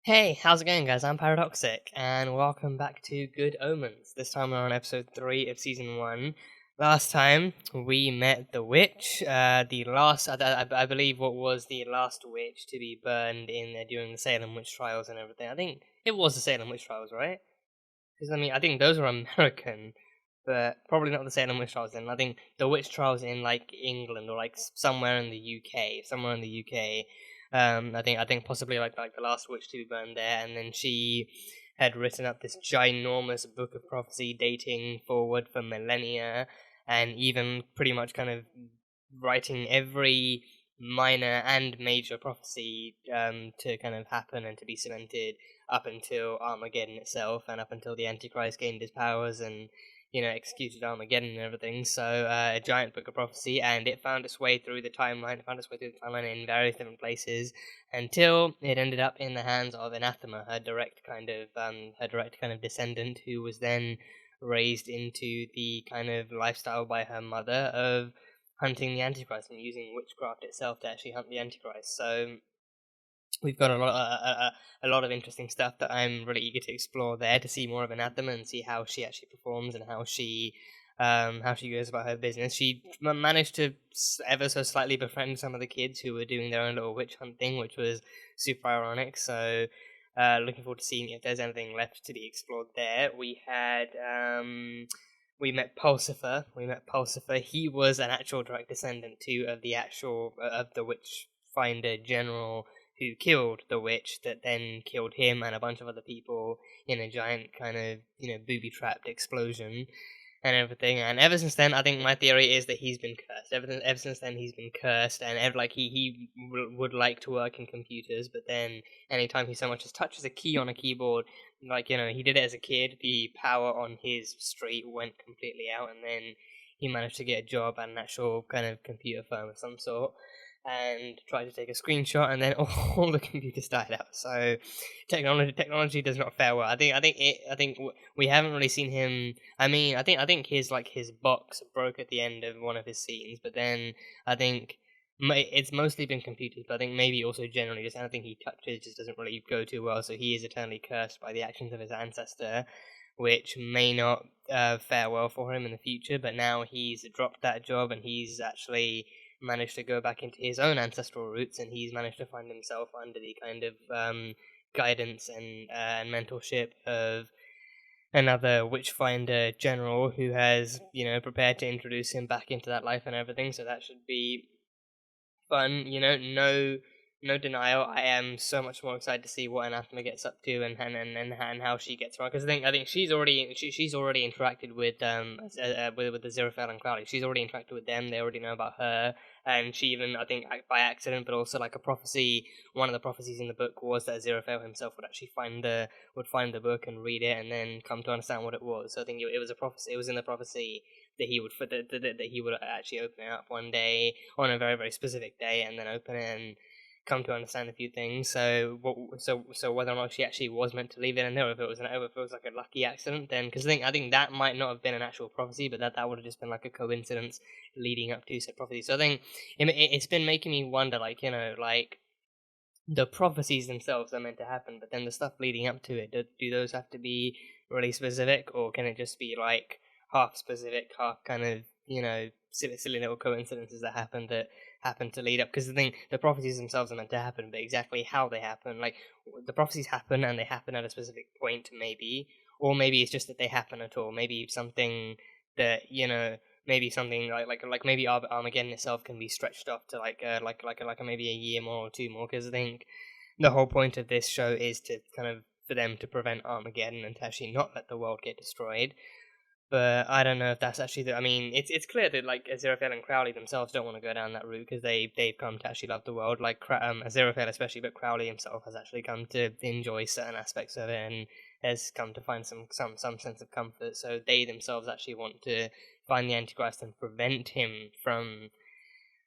Hey, how's it going, guys? I'm Paradoxic, and welcome back to Good Omens. This time we're on episode 3 of season 1. Last time we met the witch, the last, I believe, what was the last witch to be burned in there during the Salem witch trials and everything. I think it was the Salem witch trials, right? Because I think those were American, but probably not the Salem witch trials. Then I think the witch trials in like England or like somewhere in the UK, somewhere in the UK. I think possibly like the last witch to be burned there, and then she had written up this ginormous book of prophecy dating forward for millennia, and even pretty much kind of writing every minor and major prophecy to kind of happen and to be cemented up until Armageddon itself, and up until the Antichrist gained his powers and executed Armageddon and everything. So a giant book of prophecy, and it found its way through the timeline. It found its way through the timeline in various different places until it ended up in the hands of Anathema, her direct kind of descendant, who was then raised into the kind of lifestyle by her mother of hunting the Antichrist and using witchcraft itself to actually hunt the Antichrist. So we've got a lot of interesting stuff that I'm really eager to explore there, to see more of Anathema and see how she actually performs and how she goes about her business. She managed to ever so slightly befriend some of the kids who were doing their own little witch hunt thing, which was super ironic. So looking forward to seeing if there's anything left to be explored there. We met Pulsifer. He was an actual direct descendant too of the witch finder general who killed the witch, that then killed him and a bunch of other people in a giant kind of booby trapped explosion and everything. And ever since then, I think my theory is that he's been cursed. Ever since then, he's been cursed, and he would like to work in computers, but then anytime he so much as touches a key on a keyboard, he did it as a kid, the power on his street went completely out, and then he managed to get a job at an actual kind of computer firm of some sort and tried to take a screenshot, and then all the computers died out. So technology does not fare well. We haven't really seen him. I think his box broke at the end of one of his scenes, but then I think it's mostly been computers. But I think maybe also generally just anything he touches just doesn't really go too well. So he is eternally cursed by the actions of his ancestor, which may not fare well for him in the future. But now he's dropped that job, and he's actually managed to go back into his own ancestral roots, and he's managed to find himself under the kind of guidance and mentorship of another witchfinder general who has, prepared to introduce him back into that life and everything. So that should be fun. No denial. I am so much more excited to see what Anathema gets up to and how she gets around, because I think she's already interacted with with the Aziraphale and Crowley. She's already interacted with them. They already know about her, and she even, I think, by accident, but also like a prophecy. One of the prophecies in the book was that Aziraphale himself would actually find the book and read it, and then come to understand what it was. So I think it was a prophecy. It was in the prophecy that he would actually open it up one day on a very very specific day, and then open it and come to understand a few things. So whether or not she actually was meant to leave it in there, or if it was like a lucky accident, then because I think that might not have been an actual prophecy, but that would have just been like a coincidence leading up to said prophecy. So I think it's been making me wonder, like the prophecies themselves are meant to happen, but then the stuff leading up to it, do those have to be really specific, or can it just be like half specific, half kind of silly little coincidences that happen to lead up? Because the prophecies themselves are meant to happen, but exactly how they happen, like the prophecies happen and they happen at a specific point, maybe, or maybe it's just that they happen at all. Maybe something that maybe something like maybe Armageddon itself can be stretched off to maybe a year more or two more, because I think the whole point of this show is to kind of for them to prevent Armageddon and to actually not let the world get destroyed. But I don't know if that's actually I mean, it's clear that like Aziraphale and Crowley themselves don't want to go down that route, because they've come to actually love the world, like Aziraphale especially, but Crowley himself has actually come to enjoy certain aspects of it and has come to find some sense of comfort. So they themselves actually want to find the Antichrist and prevent him from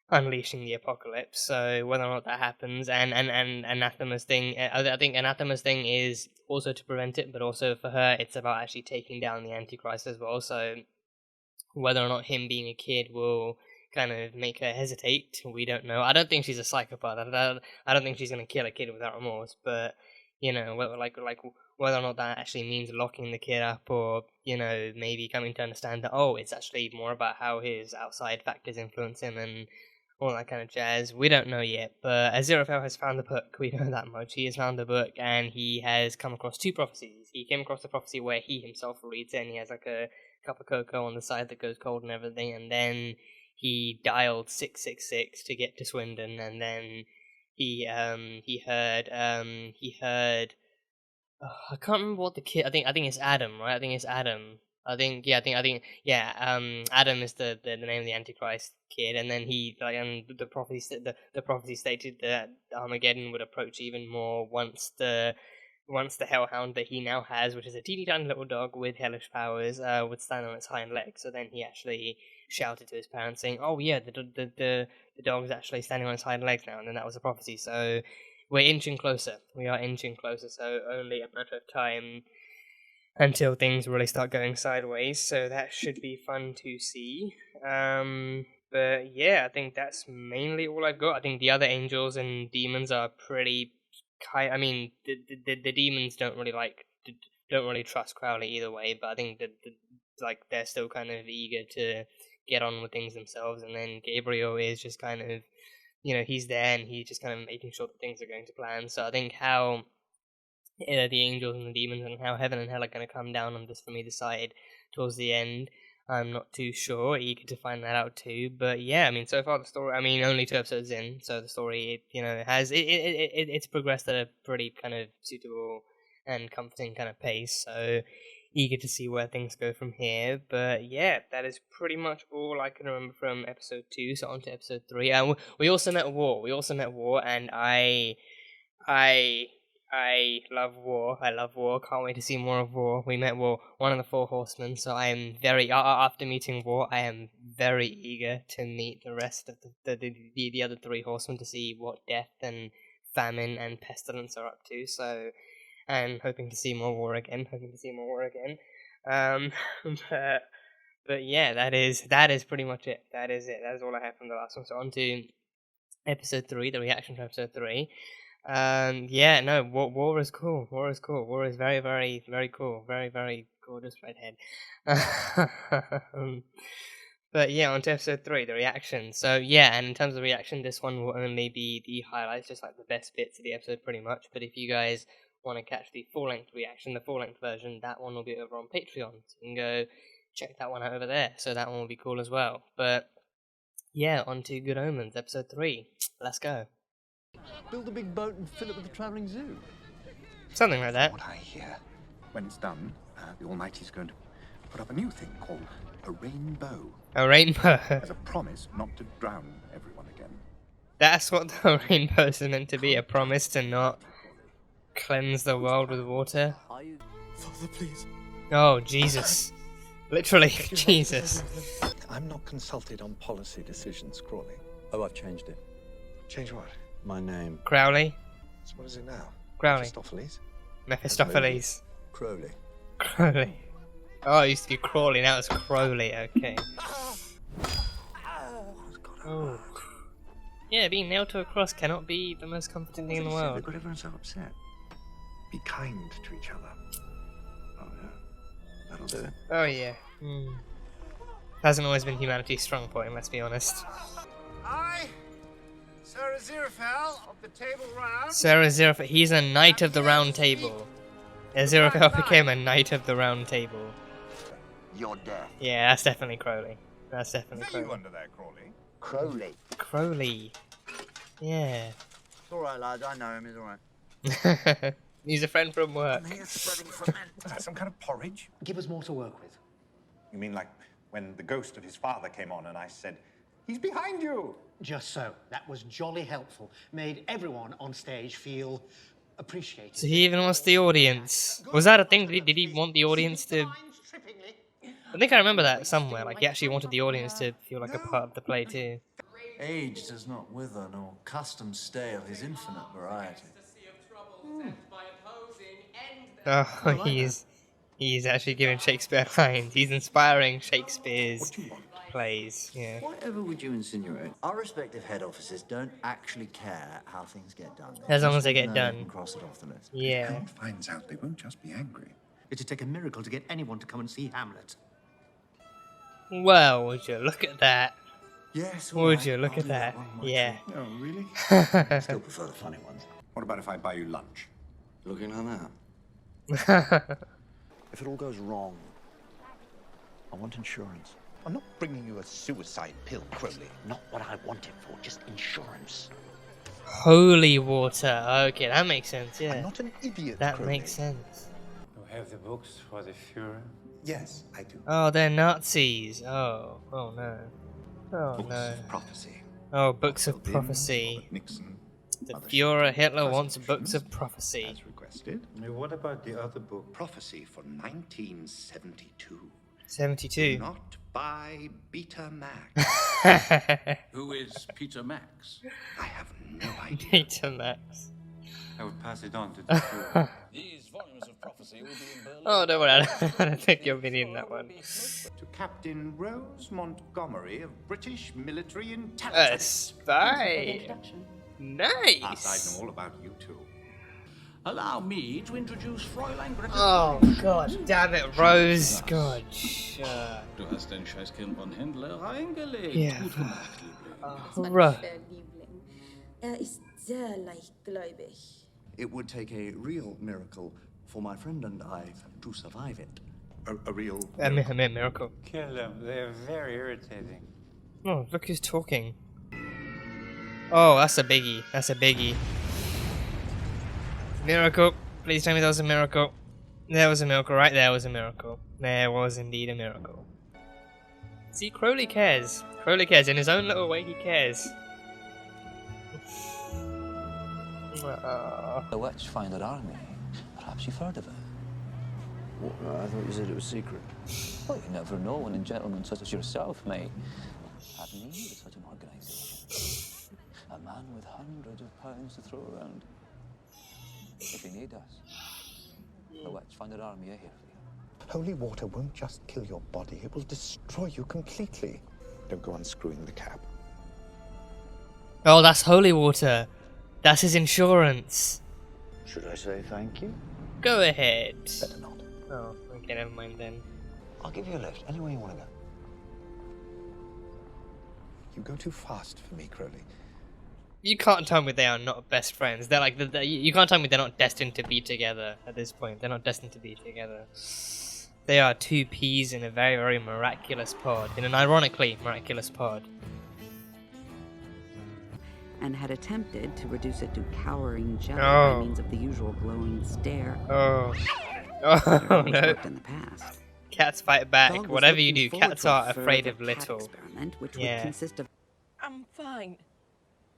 unleashing the apocalypse. So whether or not that happens, and Anathema's thing, I think Anathema's thing is also to prevent it, but also for her, it's about actually taking down the Antichrist as well. So whether or not him being a kid will kind of make her hesitate, we don't know. I don't think she's a psychopath. I don't think she's going to kill a kid without remorse, but you know, whether or not that actually means locking the kid up, or, you know, maybe coming to understand that, oh, it's actually more about how his outside factors influence him and all that kind of jazz. We don't know yet, but Aziraphale has found the book. We know that much. He has found the book, and he has come across 2 prophecies. He came across the prophecy where he himself reads it, and he has like a cup of cocoa on the side that goes cold and everything, and then he dialed 666 to get to Swindon, and then he heard I can't remember what the kid. I think it's Adam, right? I think it's Adam. Adam is the name of the Antichrist kid, and then he like the prophecy stated that Armageddon would approach even more once the hellhound that he now has, which is a teeny tiny little dog with hellish powers, would stand on its hind legs. So then he actually shouted to his parents, saying, "Oh yeah, the dog's actually standing on its hind legs now," and then that was a prophecy. So we're inching closer. We are inching closer. So only a matter of time until things really start going sideways, so that should be fun to see. But yeah, I think that's mainly all I've got. I think the other angels and demons are pretty. I mean, the demons don't really trust Crowley either way, but I think that they're still kind of eager to get on with things themselves, and then Gabriel is just kind of, you know, he's there and he's just kind of making sure that things are going to plan. So I think how the angels and the demons and how heaven and hell are going to come down on this from either side towards the end, I'm not too sure. Eager to find that out too. But yeah, I mean, so far the story, I mean, only 2 episodes in, so the story, you know, it's progressed at a pretty kind of suitable and comforting kind of pace. So eager to see where things go from here. But yeah, that is pretty much all I can remember from episode 2. So on to episode 3. We also met War, and I love War. I love War. Can't wait to see more of War. We met War, one of the 4 horsemen, so I am very, after meeting War, I am very eager to meet the rest of the other 3 horsemen, to see what death and famine and pestilence are up to. So I'm hoping to see more War again. But yeah, that is pretty much it. That is it. That is all I have from the last one. So on to episode 3, the reaction to episode 3. Yeah, no, War is cool. War is very, very, very cool. Very, very gorgeous redhead. But yeah, on to episode 3, the reaction. So yeah, and in terms of reaction, this one will only be the highlights, just like the best bits of the episode pretty much. But if you guys want to catch the full-length reaction, the full-length version, that one will be over on Patreon. So you can go check that one out over there. So that one will be cool as well. But yeah, on to Good Omens, episode 3. Let's go. Build a big boat and fill it with a travelling zoo. Something like that. What I hear, when it's done, the Almighty's going to put up a new thing called a rainbow. A rainbow. As a promise not to drown everyone again. That's what the rainbow is meant to be, a promise to not cleanse the world with water. Father, please. Oh, Jesus. Literally, Jesus. I'm not consulted on policy decisions, Crowley. Oh, I've changed it. Change what? My name. Crowley? So what is it now? Crowley. Mephistopheles? Mephistopheles. Crowley. Oh, it used to be Crawley, now it's Crowley, okay. Oh. Yeah, being nailed to a cross cannot be the most comforting thing in the world. They've got everyone so upset. Be kind to each other. Oh yeah, that'll do it. Oh yeah. Hasn't always been humanity's strong point, let's be honest. I, Sir Aziraphale of the Table Round. Sir Aziraphale, he's a knight of the Round Table. Aziraphale became a knight of the Round Table. You're dead. Yeah, that's definitely Crowley. That's definitely Is that you Crowley. under there, Crowley? Crowley. Crowley. Yeah. It's alright, lad. I know him. He's alright. He's a friend from work. Is that some kind of porridge? Give us more to work with. You mean like when the ghost of his father came on and I said, "He's behind you"? Just so. That was jolly helpful. Made everyone on stage feel appreciated. So he even wants the audience. Was that a thing? Did he want the audience to... I think I remember that somewhere. Like, he actually wanted the audience to feel like a part of the play too. Age does not wither, nor custom stay of his infinite variety. Oh, he's actually giving Shakespeare lines. He's inspiring Shakespeare's plays. Yeah. Whatever would you insinuate? Our respective head offices don't actually care how things get done. As long as they just get wanna know done. and cross it off the list. Yeah. Harold finds out, they won't just be angry. It'd take a miracle to get anyone to come and see Hamlet. Well, would you look at that? Yes. Would you look at that? Yeah. Oh, really? Still prefer the funny ones. What about if I buy you lunch? Looking like that. If it all goes wrong, I want insurance. I'm not bringing you a suicide pill, Crowley. Not what I want it for, just insurance. Holy water. Okay, that makes sense. I'm Yeah. not an idiot, That Crowley. makes sense. You have the books for the Führer? Yes, I do. Oh, they're Nazis. Oh. Oh no. Oh Books no. of prophecy. Oh, books of Robert prophecy. Robert Nixon. The Mother Führer Hitler Shelley, wants books of as prophecy. requested. What about the other book? Prophecy for 1972. 72. Not by Beta Max. Who is Peter Max? I have no idea. Peter Max. I would pass it on to the Führer. These volumes of prophecy will be in Berlin. Oh, don't worry. I don't think you'll be needing that one. To Captain Rose Montgomery of British Military A Intelligence. spy. I Nice. know all about you two. Allow me to introduce Fräulein Greta. Oh, god damn it, Rose. God, shut. Du hast dein Scheißkind von Händler reingelegt. Ja. Gut gemacht, Liebling. Rose. Ist sehr leichtgläubig. It would take a real miracle for my friend and I to survive it. A real. A miracle. Kill them. They're very irritating. Oh, look who's talking. Oh, that's a biggie. That's a biggie. Miracle. Please tell me that was a miracle. There was a miracle. Right there was a miracle. There was indeed a miracle. See, Crowley cares. Crowley cares. In his own little way, he cares. The Witchfinder Army. Perhaps you've heard of it. What? I thought you said it was secret. Well, you never know when a gentleman such as yourself may have need of such an organisation. A man with hundreds of pounds to throw around. If you need us, the Witchfinder Army are here for you. Holy water won't just kill your body, it will destroy you completely. Don't go unscrewing the cap. Oh, that's holy water. That's his insurance. Should I say thank you? Go ahead. Better not. Oh, okay, never mind then. I'll give you a lift, anywhere you want to go. You go too fast for me, Crowley. You can't tell me they are not best friends. They're like, you can't tell me they're not destined to be together at this point. They're not destined to be together. They are two peas in a very, very miraculous pod. In an ironically miraculous pod. And had attempted to reduce it to cowering jelly Oh. by means of the usual glowing stare. Oh. Oh, no. Worked in the past. Cats fight back. Dog was Whatever you do, looking forward cats to a are afraid further of cat little. experiment, which Yeah. would consist of. I'm fine.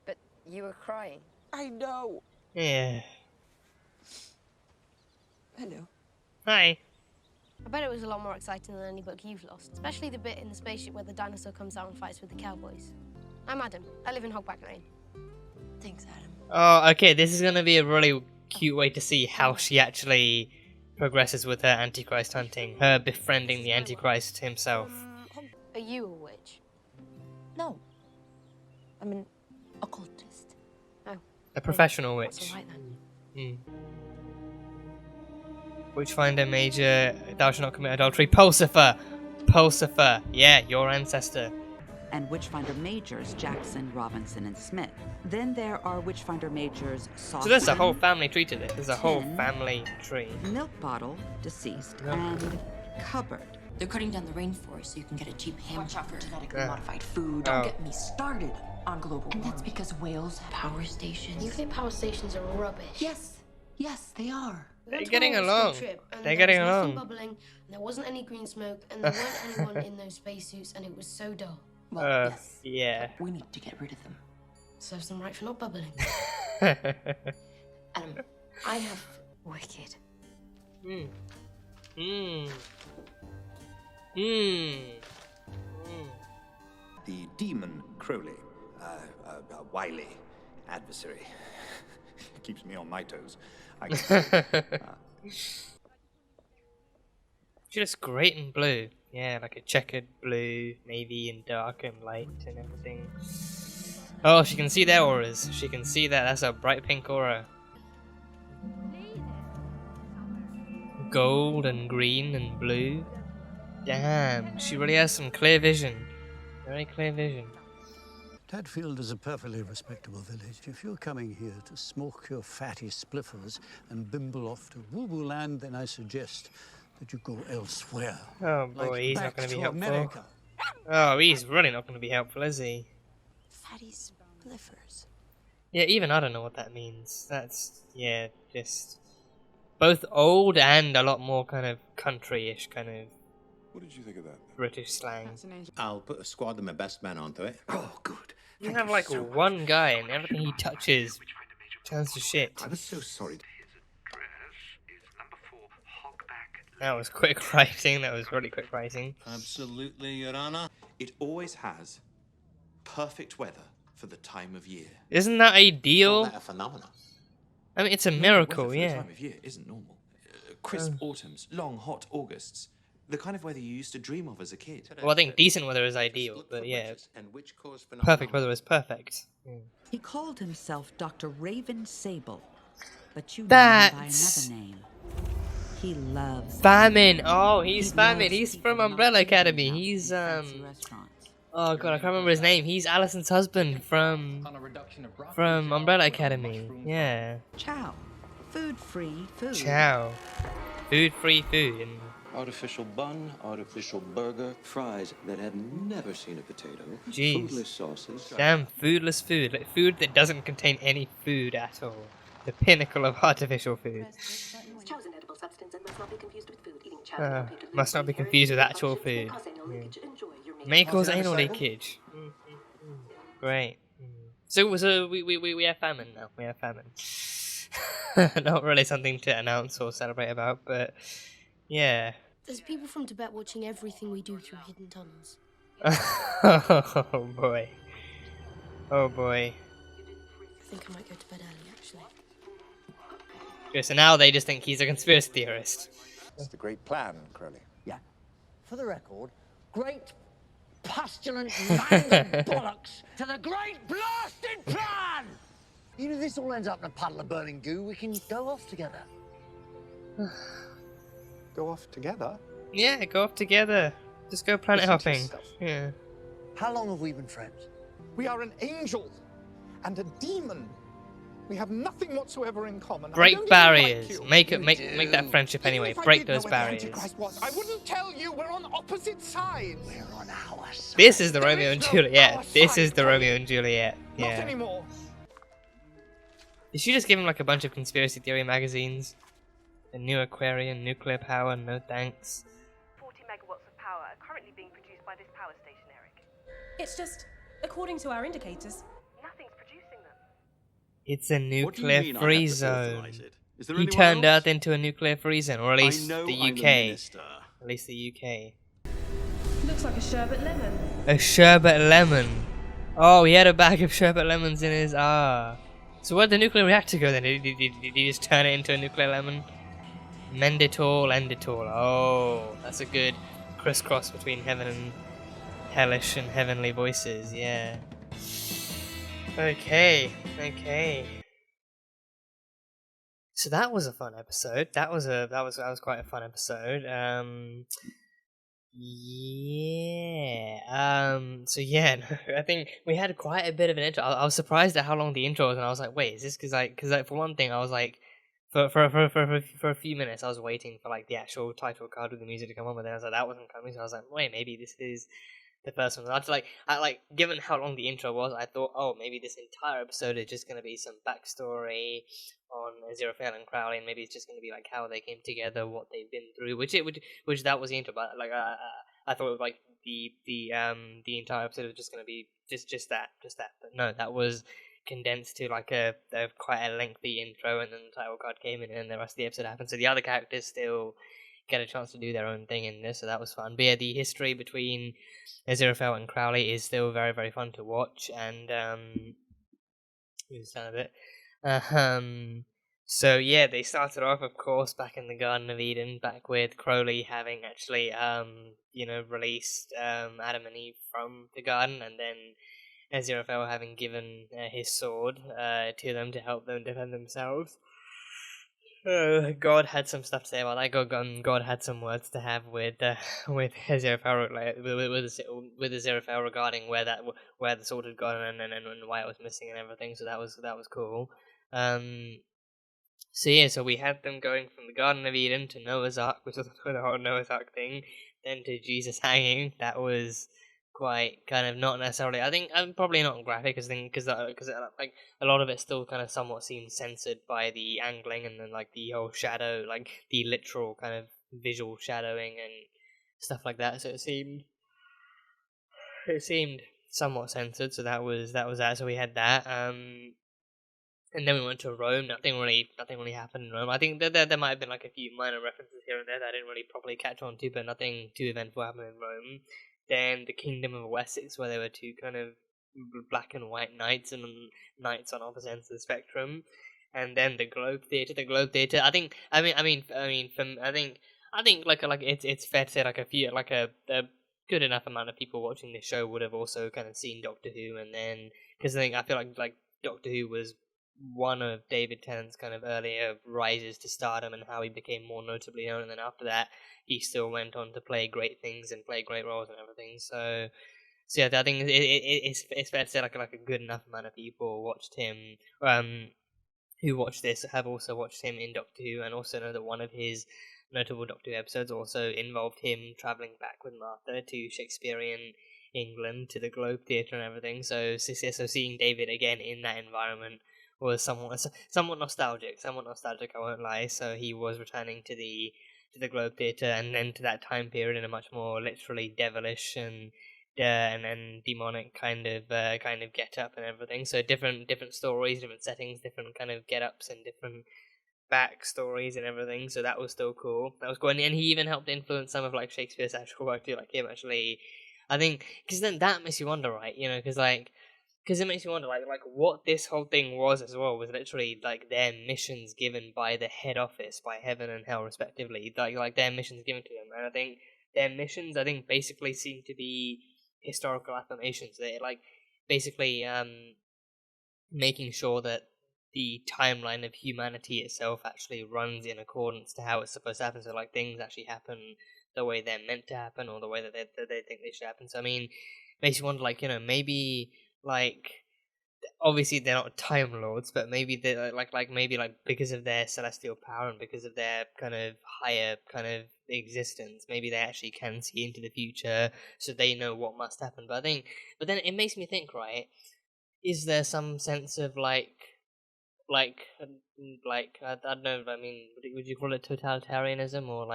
But you were crying. I know. Yeah. Hello. Hi. I bet it was a lot more exciting than any book you've lost, especially the bit in the spaceship where the dinosaur comes out and fights with the cowboys. I'm Adam. I live in Hogback Lane. Thanks, Adam. Oh, okay. This is gonna be a really cute way to see how she actually progresses with her Antichrist hunting. Her befriending the Antichrist himself. Are you a witch? No. I'm an occultist. Oh. A professional That's witch. all right then. Witchfinder Major, thou shalt not commit adultery. Pulsifer! Pulsifer! Yeah, your ancestor. And Witchfinder Majors Jackson, Robinson, and Smith. Then there are Witchfinder Majors So there's a whole Saucepan, family tree to this. There's a whole Tin. family tree. Milk Bottle, deceased, Milk. and Cupboard. They're cutting down the rainforest so you can get a cheap ham. Watch out for genetically Yeah. modified food. Oh. Don't get me started on global warming. And that's because whales have power stations. UK power stations are rubbish. Yes. Yes, they are. We They're went to getting a along. school trip, and They're there getting was nothing along. bubbling, and there wasn't any green smoke, and there weren't anyone in those spacesuits, and it was so dull. Well, yes. Yeah. We need to get rid of them. Serves them right for not bubbling. Adam, I have wicked. Hmm. Hmm. Hmm. The demon Crowley, a wily adversary. Keeps me on my toes. I can say. She looks great in blue. Yeah, like a checkered blue, navy, and dark and light and everything. Oh, she can see their auras. She can see that. That's a bright pink aura. Gold and green and blue. Damn, she really has some clear vision. Very clear vision. Tadfield is a perfectly respectable village. If you're coming here to smoke your fatty spliffers and bimble off to woo-woo land, then I suggest that you go elsewhere. Oh boy, like he's back not going to be to helpful. America. Oh, he's really not going to be helpful, is he? Fatty spliffers. Yeah, even I don't know what that means. That's, yeah, just both old and a lot more kind of country-ish kind of What did you think of that? British slang. I'll put a squad of my best men onto it. Oh, good. You have like one guy and everything he touches turns to shit. I was so sorry. That was quick writing, that was really quick writing. Absolutely, Your Honor. It always has perfect weather for the time of year. Isn't that ideal? Isn't that a phenomenon? I mean, it's a Normal miracle, weather for yeah. the time of year isn't normal. Crisp autumns, long hot Augusts. The kind of weather you used to dream of as a kid. Well, I think decent weather is ideal, but yeah, perfect weather is perfect. He called himself Dr. Raven Sable, but you know him by That's another name. He loves Famine. Oh, he's Famine. He's from Umbrella Academy. He's oh god, I can't remember his name. He's Alison's husband from Umbrella Academy. Yeah. Chow. Food-free food. Chow. Food-free food. And Artificial bun, artificial burger, fries that have never seen a potato, jeez. foodless sauces. Damn, foodless food. Like food that doesn't contain any food at all. The pinnacle of artificial food. Chow is an edible substance and must not be confused with food. Eating chow Must not be confused with actual food. May cause anal leakage. Great. So we have famine now. We have famine. Not really something to announce or celebrate about, but yeah. There's people from Tibet watching everything we do through hidden tunnels. Oh boy. Oh boy. I think I might go to bed early, actually. Okay, so now they just think he's a conspiracy theorist. That's the great plan, Crowley. Yeah. For the record, great pustulant mangled bollocks to the great blasted plan! Even if this all ends up in a puddle of burning goo, we can go off together. Go off together? Yeah, go off together. Just go planet Listen to hopping. yourself. Yeah. How long have we been friends? We are an angel and a demon. We have nothing whatsoever in common. I Break don't even barriers. like you. Make that friendship anyway. Even if I Break did know those where the barriers. Antichrist was, I wouldn't tell you. We're on opposite sides. We're on our side. This is the Romeo is and no Juliet. our This side, is the Crowley. Romeo and Juliet. Not Yeah. anymore. Did she just give him like a bunch of conspiracy theory magazines? The new Aquarian, nuclear power, no thanks. 40 megawatts of power are currently being produced by this power station, Eric. It's just, according to our indicators. Nothing's producing them. It's a What do you nuclear mean I free have to zone. authorise it? Is there He anyone turned else? Earth into a nuclear free zone, or at least know the I'm the UK. minister. At least the UK. Looks like a sherbet lemon. A sherbet lemon. Oh, he had a bag of sherbet lemons in his So where'd the nuclear reactor go then? Did he just turn it into a nuclear lemon? Mend it all, end it all. Oh, that's a good crisscross between heaven and hellish and heavenly voices. Yeah. Okay. So that was a fun episode. That was quite a fun episode. So yeah, I think we had quite a bit of an intro. I was surprised at how long the intro was, and I was like, wait, is this because for one thing, I was like, for a few minutes, I was waiting for like the actual title card with the music to come on, but then I was like, that wasn't coming, so I was like, wait, maybe this is the first one. I given how long the intro was, I thought, oh, maybe this entire episode is just gonna be some backstory on Aziraphale and Crowley, and maybe it's just gonna be like how they came together, what they've been through, which that was the intro. But like I thought it was like the entire episode was just gonna be just that. But no, that was condensed to like a quite a lengthy intro, and then the title card came in, and the rest of the episode happened. So the other characters still get a chance to do their own thing in this, so that was fun. But yeah, the history between Aziraphale and Crowley is still very, very fun to watch, and So yeah, they started off, of course, back in the Garden of Eden, back with Crowley having actually, released Adam and Eve from the garden, and then Aziraphale having given his sword to them to help them defend themselves. God had some stuff to say about that. God had some words to have with Aziraphale, like, with Aziraphale regarding where the sword had gone and why it was missing and everything. So that was cool. So we had them going from the Garden of Eden to Noah's Ark, which was the whole Noah's Ark thing, then to Jesus hanging. That was quite kind of not necessarily. I think probably not graphic, because like a lot of it still kind of somewhat seemed censored by the angling and then like the whole shadow, like the literal kind of visual shadowing and stuff like that. So it seemed somewhat censored. So that was that. So we had that. And then we went to Rome. Nothing really happened in Rome. I think there might have been like a few minor references here and there that I didn't really properly catch on to, but nothing too eventful happened in Rome. Then the Kingdom of Wessex, where there were two kind of black and white knights and knights on opposite ends of the spectrum. And then the Globe Theatre. I think it's fair to say like a good enough amount of people watching this show would have also kind of seen Doctor Who, and then because I feel like Doctor Who was one of David Tennant's kind of earlier rises to stardom and how he became more notably known, and then after that he still went on to play great things and play great roles and everything. So yeah, I think it's fair to say like a good enough amount of people watched him, who watched this have also watched him in Doctor Who, and also know that one of his notable Doctor Who episodes also involved him travelling back with Martha to Shakespearean England, to the Globe Theatre and everything. So seeing David again in that environment was somewhat nostalgic. I won't lie. So he was returning to the Globe Theatre and then to that time period in a much more literally devilish and demonic kind of get up and everything. So different stories, different settings, different kind of get ups and different backstories and everything. So that was still cool. That was cool, and he even helped influence some of like Shakespeare's actual work too. Like him actually, I think, because then that makes you wonder, right? Because it makes you wonder, like what this whole thing was as well was literally like their missions given by the head office, by heaven and hell respectively, like their missions given to them, and I think their missions, basically seem to be historical affirmations. They like basically making sure that the timeline of humanity itself actually runs in accordance to how it's supposed to happen. So like things actually happen the way they're meant to happen, or the way that they think they should happen. So I mean, makes you wonder, like, maybe like obviously they're not time lords, but maybe they maybe because of their celestial power and because of their kind of higher kind of existence, maybe they actually can see into the future, so they know what must happen. But then it makes me think, right? Is there some sense of I don't know. I mean, would you call it totalitarianism or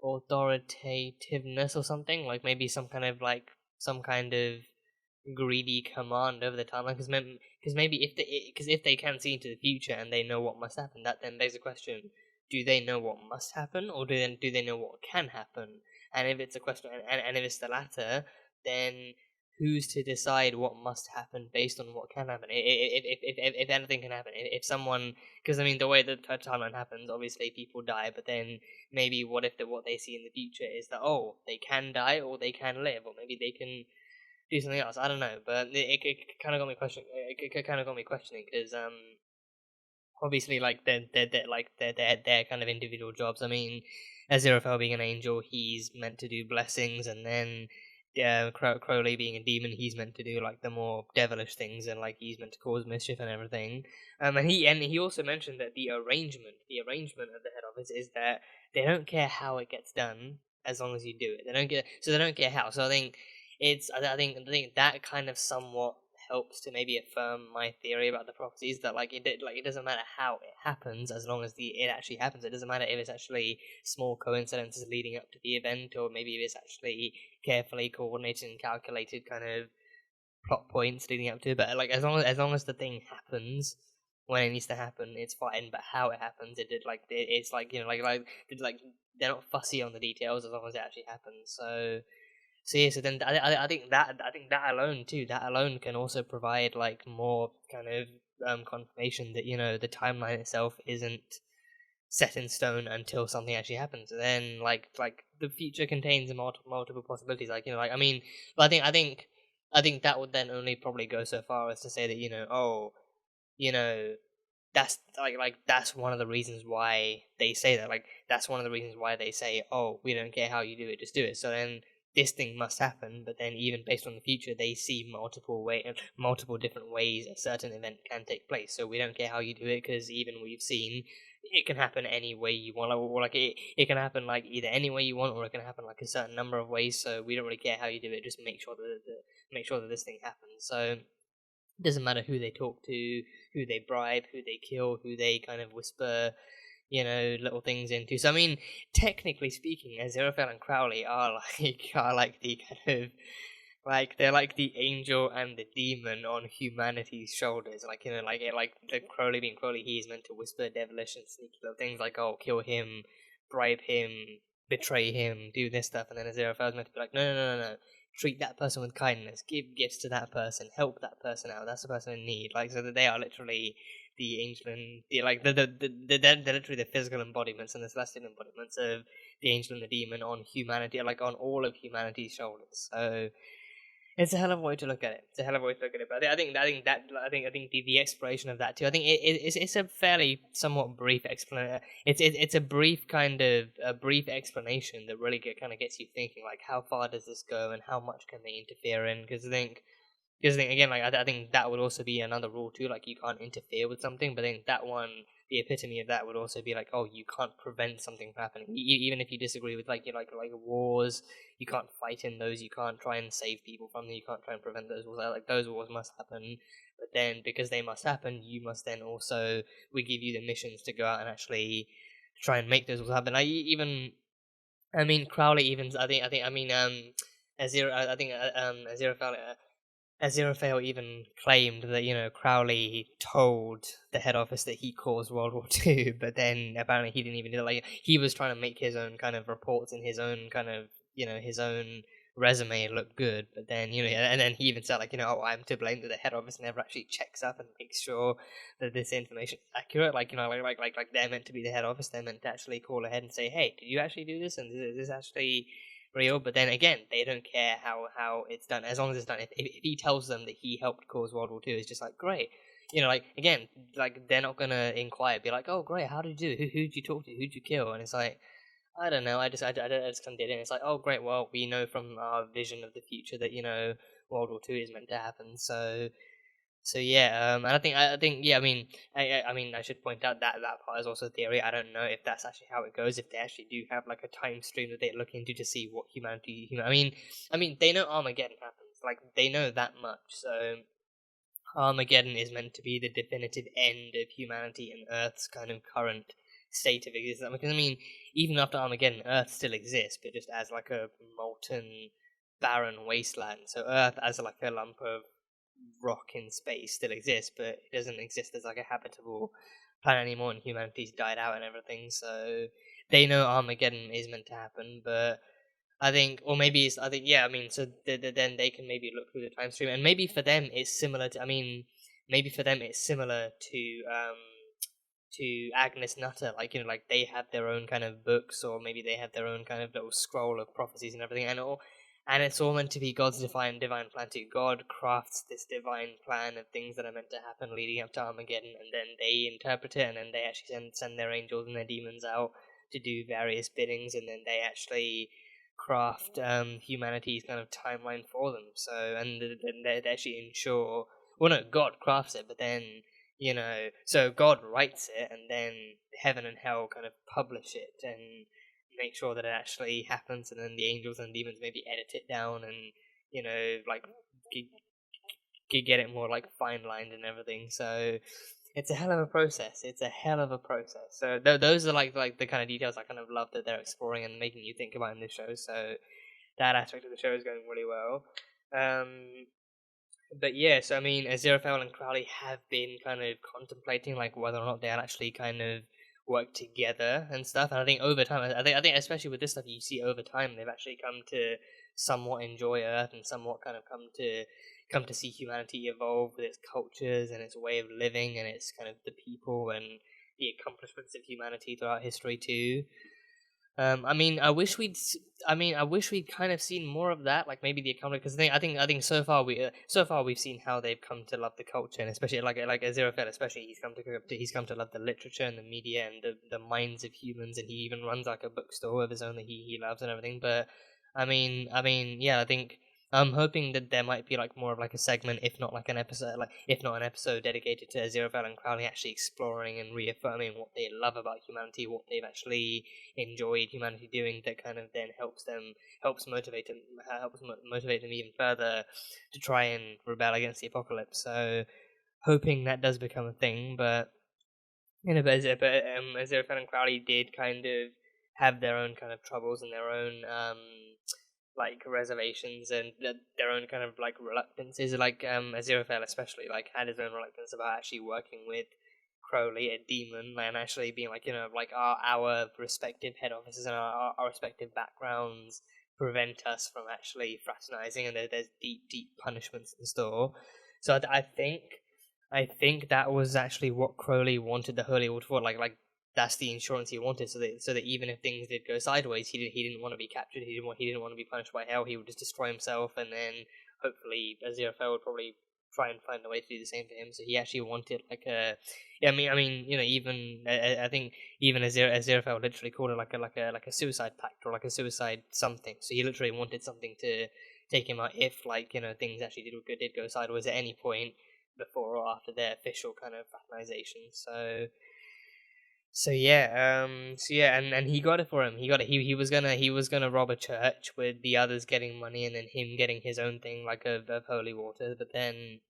authoritativeness or something? Like maybe some kind of greedy command over the timeline, because maybe if they can see into the future and they know what must happen, that then begs the question: do they know what must happen, or do they know what can happen? And if it's a question, and if it's the latter, then who's to decide what must happen based on what can happen? If anything can happen, if someone, because I mean the way the timeline happens, obviously people die, but then maybe what they see in the future is that they can die or they can live, or maybe they can do something else. I don't know, but it kind of got me questioning. It kind of got me questioning because obviously they're kind of individual jobs. I mean, Aziraphale being an angel, he's meant to do blessings, and then Crowley being a demon, he's meant to do like the more devilish things, and like he's meant to cause mischief and everything. And he also mentioned that the arrangement of the head office is that they don't care how it gets done as long as you do it. They don't care how. So I think I think that kind of somewhat helps to maybe affirm my theory about the prophecies, that it doesn't matter how it happens as long as it actually happens. It doesn't matter if it's actually small coincidences leading up to the event, or maybe if it's actually carefully coordinated and calculated kind of plot points leading up to it. But as long as the thing happens when it needs to happen, it's fine. But how it happens, they're not fussy on the details as long as it actually happens. So then I think that alone can also provide like more kind of confirmation that the timeline itself isn't set in stone until something actually happens. And then like the future contains multiple possibilities. Like I mean, but I think that would then only probably go so far as to say that that's that's one of the reasons why they say that. Like that's one of the reasons why they say, oh, we don't care how you do it, just do it. So then this thing must happen. But then even based on the future, they see multiple different ways a certain event can take place. So we don't care how you do it, because even we've seen it can happen any way you want. Or like it can happen like either any way you want, or it can happen like a certain number of ways. So we don't really care how you do it. Just make sure that this thing happens. So it doesn't matter who they talk to, who they bribe, who they kill, who they kind of whisper, little things into. So I mean, technically speaking, Aziraphale and Crowley are like the kind of they're like the angel and the demon on humanity's shoulders. Like the Crowley being Crowley, he's meant to whisper devilish and sneaky little things like, oh, kill him, bribe him, betray him, do this stuff, and then Aziraphale's meant to be like, no. Treat that person with kindness, give gifts to that person, help that person out. That's the person in need. Like, so that they are literally the angel and they're literally the physical embodiments and the celestial embodiments of the angel and the demon on humanity, like on all of humanity's shoulders. So it's a hell of a way to look at it. But I think the exploration of that too. I think it's a fairly somewhat brief explanation. It's a brief kind of a brief explanation that really kind of gets you thinking, like, how far does this go and how much can they interfere in? Because I think again, like I think that would also be another rule too. Like, you can't interfere with something, but I think that one, the epitome of that would also be like, oh, you can't prevent something from happening. Even if you disagree with like wars, you can't fight in those. You can't try and save people from them. You can't try and prevent those wars. Like, those wars must happen. But then, because they must happen, you must then also, we give you the missions to go out and actually try and make those wars happen. Crowley Aziraphale even claimed that, Crowley told the head office that he caused World War II, but then apparently he didn't even do it. Like, he was trying to make his own kind of reports and his own kind of, his own resume look good, but then, and then he even said, like, oh, I'm to blame that the head office never actually checks up and makes sure that this information is accurate. Like, like they're meant to be the head office, they're meant to actually call ahead and say, hey, did you actually do this? And is this actually real? But then again, they don't care how it's done, as long as it's done. If he tells them that he helped cause World War II, it's just like, great. Again, like, they're not gonna inquire, be like, oh, great, how did you do it? Who'd you talk to? Who'd you kill? And it's like, I don't know, I just kind of did it. And it's like, oh, great, well, we know from our vision of the future that, World War II is meant to happen, so yeah, and I think yeah, I should point out that part is also theory. I don't know if that's actually how it goes. If they actually do have like a time stream that they look into to see what humanity. They know Armageddon happens. Like, they know that much. So Armageddon is meant to be the definitive end of humanity and Earth's kind of current state of existence. Because even after Armageddon, Earth still exists, but just as like a molten, barren wasteland. So Earth as like a lump of rock in space still exists, but it doesn't exist as like a habitable planet anymore, and humanity's died out and everything. So they know Armageddon is meant to happen, but I think, or maybe it's, so then they can maybe look through the time stream, and maybe for them it's similar to, to Agnes Nutter, like, like they have their own kind of books, or maybe they have their own kind of little scroll of prophecies and everything, and it's all meant to be God's divine plan too. God crafts this divine plan of things that are meant to happen leading up to Armageddon, and then they interpret it, and then they actually send their angels and their demons out to do various biddings, and then they actually craft humanity's kind of timeline for them. So, and they actually ensure, well, no, God crafts it, but then, so God writes it, and then heaven and hell kind of publish it and make sure that it actually happens, and then the angels and demons maybe edit it down and, get it more like fine-lined and everything. So it's a hell of a process. So those are like the kind of details I kind of love that they're exploring and making you think about in this show. So that aspect of the show is going really well. But yeah, so Aziraphale and Crowley have been kind of contemplating like whether or not they'll actually kind of work together and stuff. And I think over time, I think especially with this stuff, you see over time they've actually come to somewhat enjoy Earth and somewhat kind of come to come to see humanity evolve with its cultures and its way of living and its kind of the people and the accomplishments of humanity throughout history too. I mean, I wish we'd kind of seen more of that, like maybe the account, because I think so far we've seen how they've come to love the culture, and especially like Aziraphale, especially he's come to love the literature and the media and the minds of humans, and he even runs like a bookstore of his own that he loves and everything. But yeah, I think I'm hoping that there might be like more of like a segment, if not like an episode, dedicated to Aziraphale and Crowley actually exploring and reaffirming what they love about humanity, what they've actually enjoyed humanity doing, that kind of then helps motivate them even further to try and rebel against the apocalypse. So hoping that does become a thing, but Aziraphale and Crowley did kind of have their own kind of troubles and their own like reservations and their own kind of like reluctances. Like Aziraphale especially like had his own reluctance about actually working with Crowley, a demon, and actually being like, like our respective head offices and our respective backgrounds prevent us from actually fraternizing, and there's deep punishments in store. So I think that was actually what Crowley wanted the Holy Water for. Like that's the insurance he wanted, so that even if things did go sideways, he didn't want to be captured. He didn't want to be punished by hell. He would just destroy himself, and then hopefully Aziraphale would probably try and find a way to do the same for him. So he actually wanted like a, even I think even Aziraphale literally called it like a suicide pact or like a suicide something. So he literally wanted something to take him out if things actually did go sideways at any point before or after their official kind of fraternization. So yeah, and he got it for him. He was gonna rob a church with the others getting money and then him getting his own thing like of holy water. But then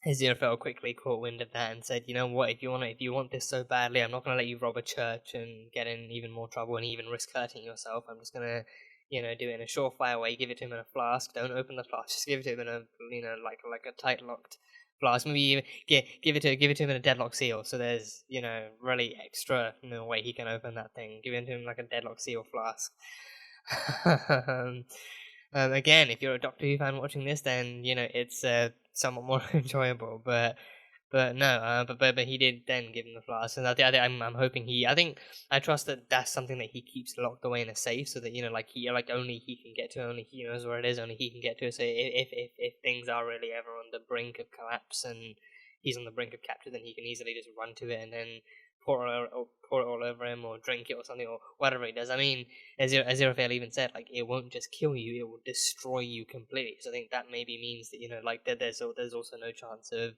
Aziraphale quickly caught wind of that and said, "You know what? If you want this so badly, I'm not gonna let you rob a church and get in even more trouble and even risk hurting yourself. I'm just gonna, do it in a surefire way. Give it to him in a flask. Don't open the flask. Just give it to him in a, like a tight locked flask. Maybe even give it to him in a deadlock seal. So there's, really extra way he can open that thing. Give it to him like a deadlock seal flask." Again, if you're a Doctor Who fan watching this, then it's somewhat more enjoyable. But no, but he did then give him the flask, and I'm hoping I trust that that's something that he keeps locked away in a safe, so that only he can get to, only he knows where it is, only he can get to it. So if things are really ever on the brink of collapse and he's on the brink of capture, then he can easily just run to it and then pour it all over him or drink it or something or whatever he does. I mean, Aziraphale even said like it won't just kill you, it will destroy you completely. So I think that maybe means that that there's also no chance of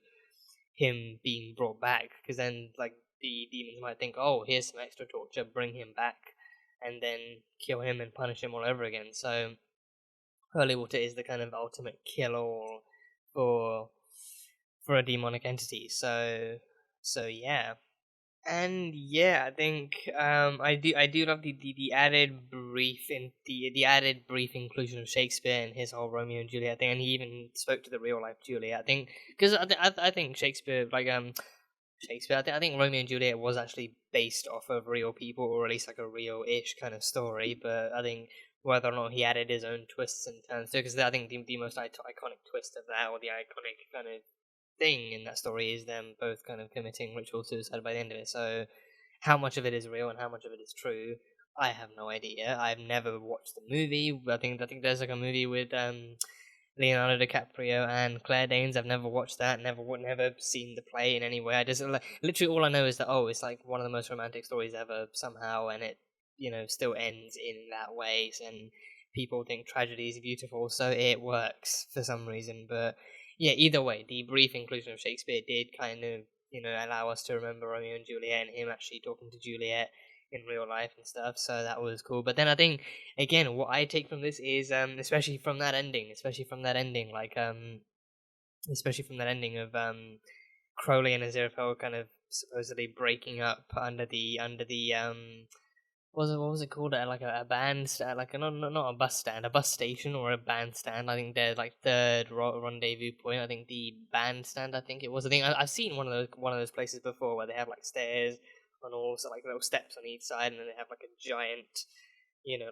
him being brought back, because then like the demons might think, oh, here's some extra torture, bring him back, and then kill him and punish him all over again. So holy water is the kind of ultimate kill-all for a demonic entity. So yeah. And yeah, I think I do love the added brief inclusion of Shakespeare and his whole Romeo and Juliet thing, and he even spoke to the real life Juliet. I think because I think Shakespeare I think Romeo and Juliet was actually based off of real people, or at least like a real-ish kind of story. But I think whether or not he added his own twists and turns to it, because I think the most iconic twist of that, or the iconic kind of thing in that story, is them both kind of committing ritual suicide by the end of it. So how much of it is real and how much of it is true, I have no idea. I've never watched the movie. I think there's like a movie with Leonardo DiCaprio and Claire Danes. I've never watched that. Never seen the play in any way. I just literally all I know is that it's like one of the most romantic stories ever somehow, and it still ends in that way. And people think tragedy is beautiful, so it works for some reason. But yeah, either way, the brief inclusion of Shakespeare did kind of, allow us to remember Romeo and Juliet and him actually talking to Juliet in real life and stuff. So that was cool. But then I think, again, what I take from this is, especially from that ending, of Crowley and Aziraphale kind of supposedly breaking up under the what was it called? Like a bandstand, like not a bus stand, a bus station or a bandstand. I think they're like third rendezvous point. I think the bandstand. I think it was. I think I've seen one of those places before where they have like stairs and also like little steps on each side, and then they have like a giant,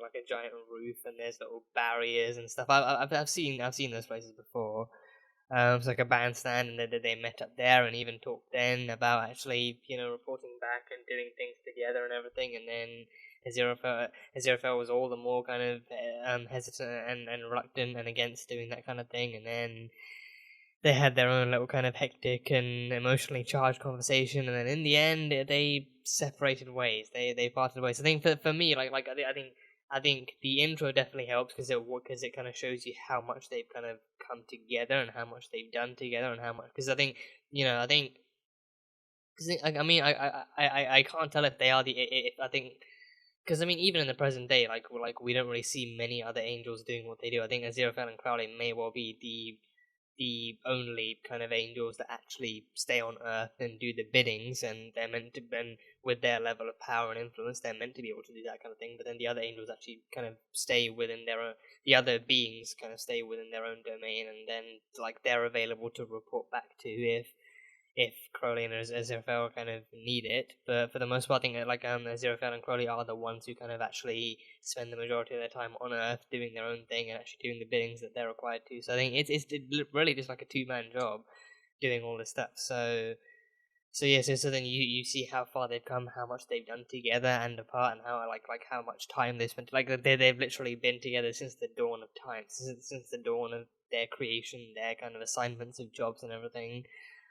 like a giant roof, and there's little barriers and stuff. I've seen those places before. It's like a bandstand, and they met up there and even talked then about actually, reporting back and doing things together and everything. And then Aziraphale was all the more kind of hesitant and reluctant and against doing that kind of thing. And then they had their own little kind of hectic and emotionally charged conversation. And then in the end, they separated ways. They parted ways. I think for me, I think the intro definitely helps because it kind of shows you how much they've kind of come together and how much they've done together and how much, because I think I can't tell if they are if I think, because I mean even in the present day we don't really see many other angels doing what they do. I think Aziraphale and Crowley may well be the only kind of angels that actually stay on Earth and do the biddings, and they're meant to, and with their level of power and influence, they're meant to be able to do that kind of thing. But then the other angels actually kind of stay within their own, the other beings kind of stay within their own domain, and then they're available to report back to if Crowley and Aziraphale kind of need it. But for the most part, I think Aziraphale and Crowley are the ones who kind of actually spend the majority of their time on Earth doing their own thing and actually doing the biddings that they're required to. So I think it's really just like a two-man job doing all this stuff. So then you see how far they've come, how much they've done together and apart, and how how much time they've spent. They've literally been together since the dawn of time, since the dawn of their creation, their kind of assignments of jobs and everything.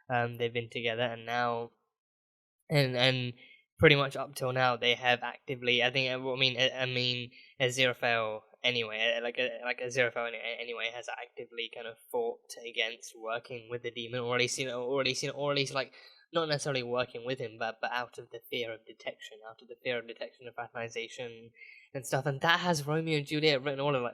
They've been together, and now, and pretty much up till now, they have actively. I mean, Aziraphale anyway, Aziraphale anyway has actively kind of fought against working with the demon, or at least not necessarily working with him, but out of the fear of detection, of fraternization and stuff. And that has Romeo and Juliet written all over.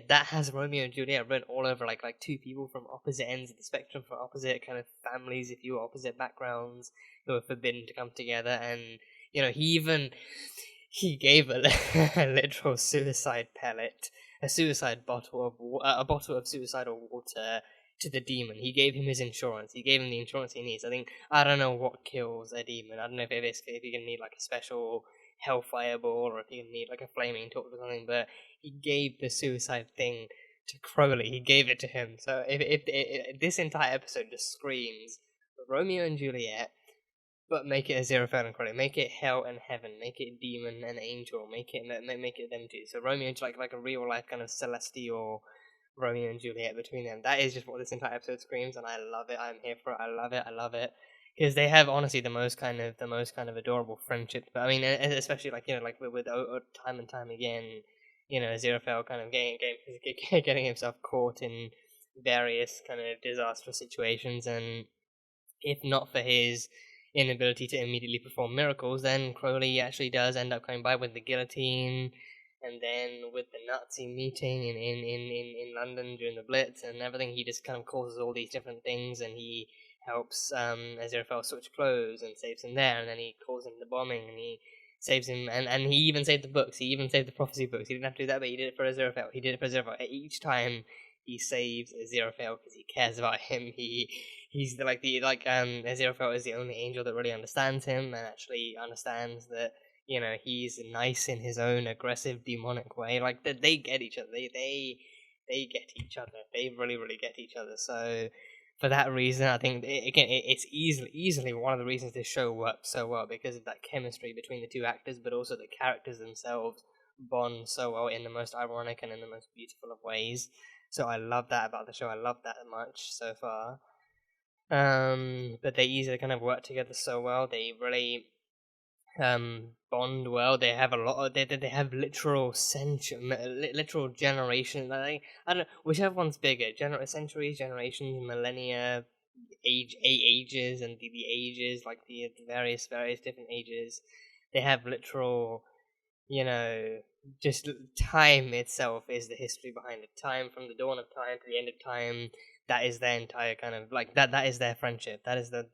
That has Romeo and Juliet written all over, like two people from opposite ends of the spectrum, from opposite kind of families, if you will, opposite backgrounds, who are forbidden to come together. And he gave a literal suicide pellet, a suicide bottle a bottle of suicidal water to the demon. He gave him his insurance. He gave him the insurance he needs. I don't know what kills a demon. I don't know if you're gonna need a special hellfire ball, or if you need a flaming torch or something, but he gave the suicide thing to Crowley. He gave it to him. So if this entire episode just screams Romeo and Juliet, but make it Aziraphale and Crowley, make it hell and heaven, make it demon and angel, make it them two. So Romeo and like a real life kind of celestial Romeo and Juliet between them. That is just what this entire episode screams, and I love it. I'm here for it. I love it. Because they have honestly the most kind of adorable friendships. But I mean, especially with time and time again, Aziraphale kind of getting himself caught in various kind of disastrous situations, and if not for his inability to immediately perform miracles, then Crowley actually does end up coming by with the guillotine, and then with the Nazi meeting in London during the Blitz and everything. He just kind of causes all these different things, and he helps Aziraphale switch clothes and saves him there, and then he calls in the bombing and he saves him, and he even saved the books. He even saved the prophecy books. He didn't have to do that, but he did it for Aziraphale. Each time he saves Aziraphale because he cares about him. He's Aziraphale is the only angel that really understands him and actually understands that he's nice in his own aggressive demonic way. They get each other. They get each other. They really get each other. So for that reason, I think it's easily one of the reasons this show works so well, because of that chemistry between the two actors, but also the characters themselves bond so well in the most ironic and in the most beautiful of ways. So I love that about the show. I love that much so far. But they easily kind of work together so well. They really bond well. They have a lot of, they have literal generations. I don't know whichever one's bigger. Centuries, generations, millennia, ages, and the ages, like the various different ages. They have literal, just time itself is the history behind it. Time from the dawn of time to the end of time. That is their entire kind of that is their friendship. That is the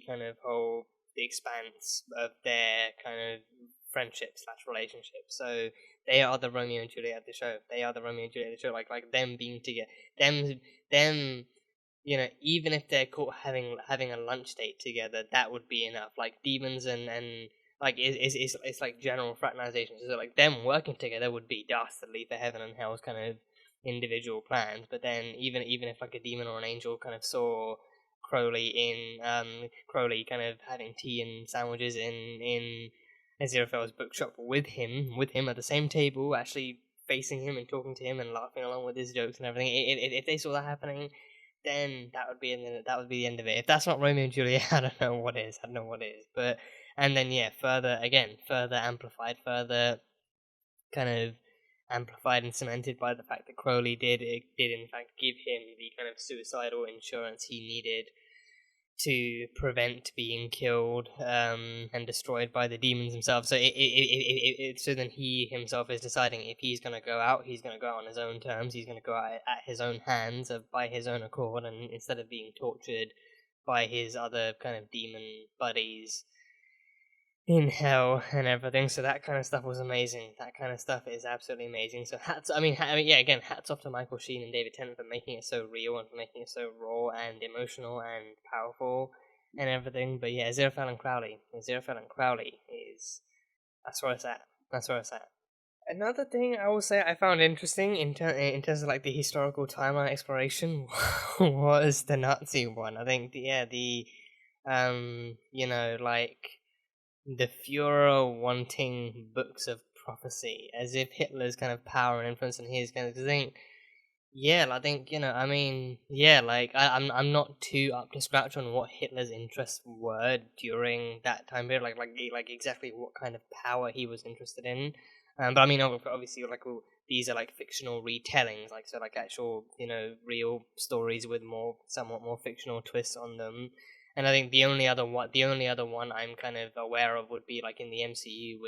kind of whole the expanse of their kind of friendship / relationship. So they are the Romeo and Juliet of the show. They are the Romeo and Juliet of the show. Like them being together, them. Even if they're caught having a lunch date together, that would be enough. Like demons and it's like general fraternization. So them working together would be dastardly for heaven and hell's kind of individual plans. But then even if like a demon or an angel kind of saw Crowley kind of having tea and sandwiches in Aziraphale's bookshop with him at the same table, actually facing him and talking to him and laughing along with his jokes and everything. If they saw that happening, then that would be the end of it. If that's not Romeo and Juliet, I don't know what is. But and then further amplified, amplified and cemented by the fact that Crowley did in fact give him the kind of suicidal insurance he needed to prevent being killed and destroyed by the demons themselves. So so then he himself is deciding if he's going to go out, he's going to go out on his own terms. He's going to go out at his own hands, by his own accord, and instead of being tortured by his other kind of demon buddies in hell and everything. So that kind of stuff was amazing. That kind of stuff is absolutely amazing. So hats off to Michael Sheen and David Tennant for making it so real and for making it so raw and emotional and powerful and everything. But yeah, Aziraphale and Crowley is that's where it's at. Another thing I will say I found interesting in terms of like the historical timeline exploration was the Nazi one. I think the the Führer wanting books of prophecy, as if Hitler's kind of power and influence and his kind of thing. I'm not too up to scratch on what Hitler's interests were during that time period, like exactly what kind of power he was interested in. But I mean, obviously, these are like fictional retellings, like actual, real stories with somewhat more fictional twists on them. And I think the only other one I'm kind of aware of would be like in the MCU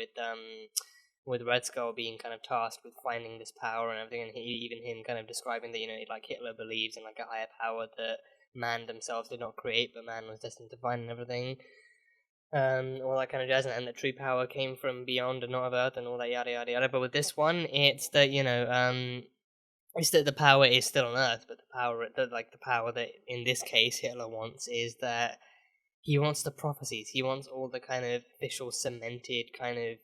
with Red Skull being kind of tasked with finding this power and everything, and even him kind of describing that like Hitler believes in like a higher power that man themselves did not create, but man was destined to find and everything, all that kind of jazz, and that true power came from beyond and not of Earth and all that yada yada yada. But with this one, it's that it's that the power is still on Earth, but the power that in this case Hitler wants is that he wants the prophecies. He wants all the kind of official cemented kind of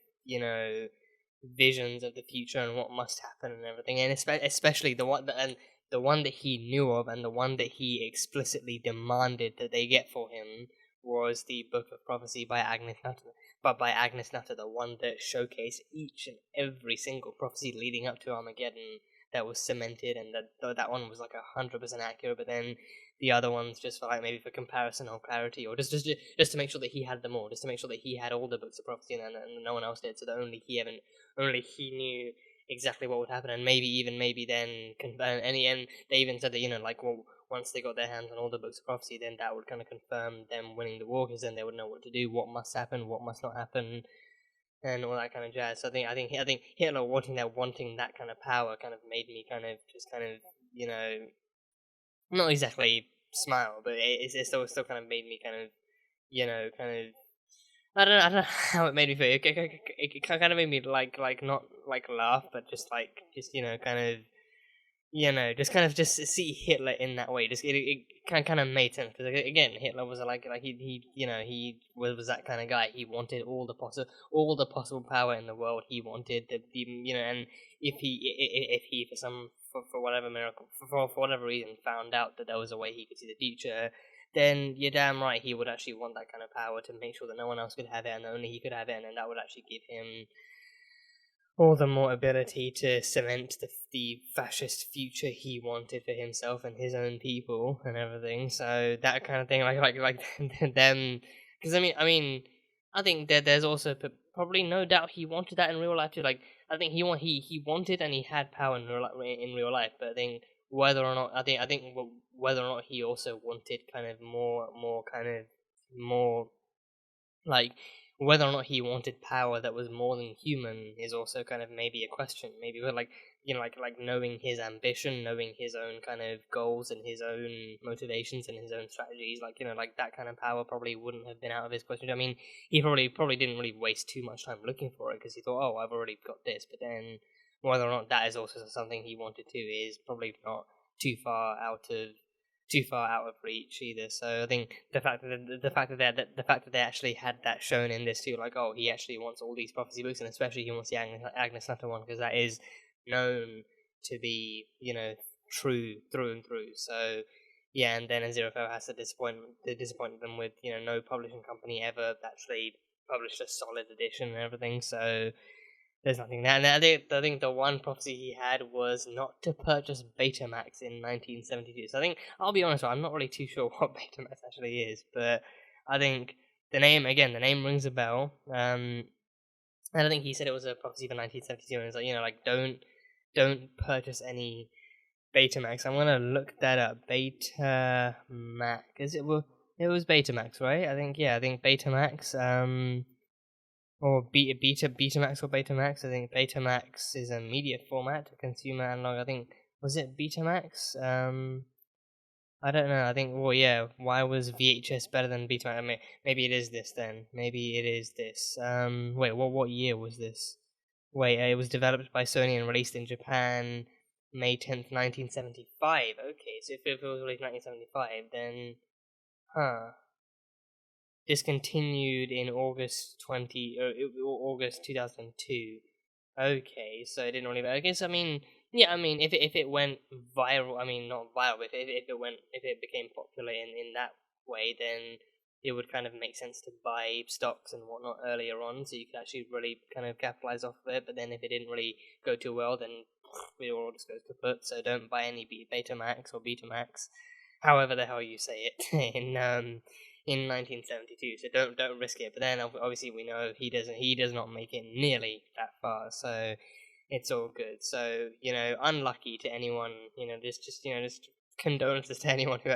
visions of the future and what must happen and everything, and especially the one that he knew of and the one that he explicitly demanded that they get for him was the Book of Prophecy by Agnes Nutter. But by Agnes Nutter, the one that showcased each and every single prophecy leading up to Armageddon that was cemented, and that one was like 100% accurate. But then the other ones just for maybe for comparison or clarity, or just to make sure that he had them all, just to make sure that he had all the books of prophecy and no one else did, so that only he knew exactly what would happen, and maybe then and they even said that once they got their hands on all the books of prophecy, then that would kind of confirm them winning the war, because then they would know what to do, what must happen, what must not happen, and all that kind of jazz. So I think Hitler wanting that kind of power kind of made me kind of not exactly smile, but it still kind of made me kind of I don't know how it made me feel. It kind of made me not laugh, but just just see Hitler in that way. It kind of made sense, because again, Hitler was he was that kind of guy. He wanted all the possible power in the world. He wanted and if he for whatever miracle, for whatever reason, found out that there was a way he could see the future, then you're damn right he would actually want that kind of power to make sure that no one else could have it and only he could have it, and then that would actually give him all the more ability to cement the fascist future he wanted for himself and his own people and everything. So that kind of thing, like them, because I think that there's also probably no doubt he wanted that in real life too. Like I think he wanted and he had power in real life, but I think whether or not whether or not he also wanted kind of more like whether or not he wanted power that was more than human is also kind of maybe a question. Maybe, but like knowing his ambition, knowing his own kind of goals and his own motivations and his own strategies, like that kind of power probably wouldn't have been out of his question. I mean, he probably didn't really waste too much time looking for it, because he thought, oh, I've already got this. But then whether or not that is also something he wanted to is probably not too far out of reach either. So I think the fact that they actually had that shown in this too, like, oh, he actually wants all these prophecy books, and especially he wants the Agnes Nutter one, because that is known to be, true through and through. So yeah, and then Aziraphale has to disappoint them with, no publishing company ever actually published a solid edition and everything. So there's nothing there. And I think the one prophecy he had was not to purchase Betamax in 1972. So I think, I'll be honest, I'm not really too sure what Betamax actually is, but I think the name rings a bell. And I think he said it was a prophecy for 1972, and it's like, don't purchase any Betamax. I'm gonna look that up. Betamax. It was Betamax, right? I think Betamax. Or Betamax or Betamax. I think Betamax is a media format, a consumer analog. I think, was it Betamax? I don't know. I think, well, yeah. Why was VHS better than Betamax? I mean, maybe it is this then. Maybe it is this. Wait, what year was this? Wait, it was developed by Sony and released in Japan May 10th, 1975. Okay, so if it was released 1975, then, discontinued in August 2002. Okay, so it didn't really. I guess, if it went viral, not viral, but if it became popular in that way, then it would kind of make sense to buy stocks and whatnot earlier on, so you could actually really kind of capitalize off of it. But then if it didn't really go too well, then it all just goes kaput. So don't buy any Betamax or Betamax, however the hell you say it, in 1972. So don't risk it. But then obviously we know he does not make it nearly that far. So it's all good. So unlucky to anyone. Just condolences to anyone who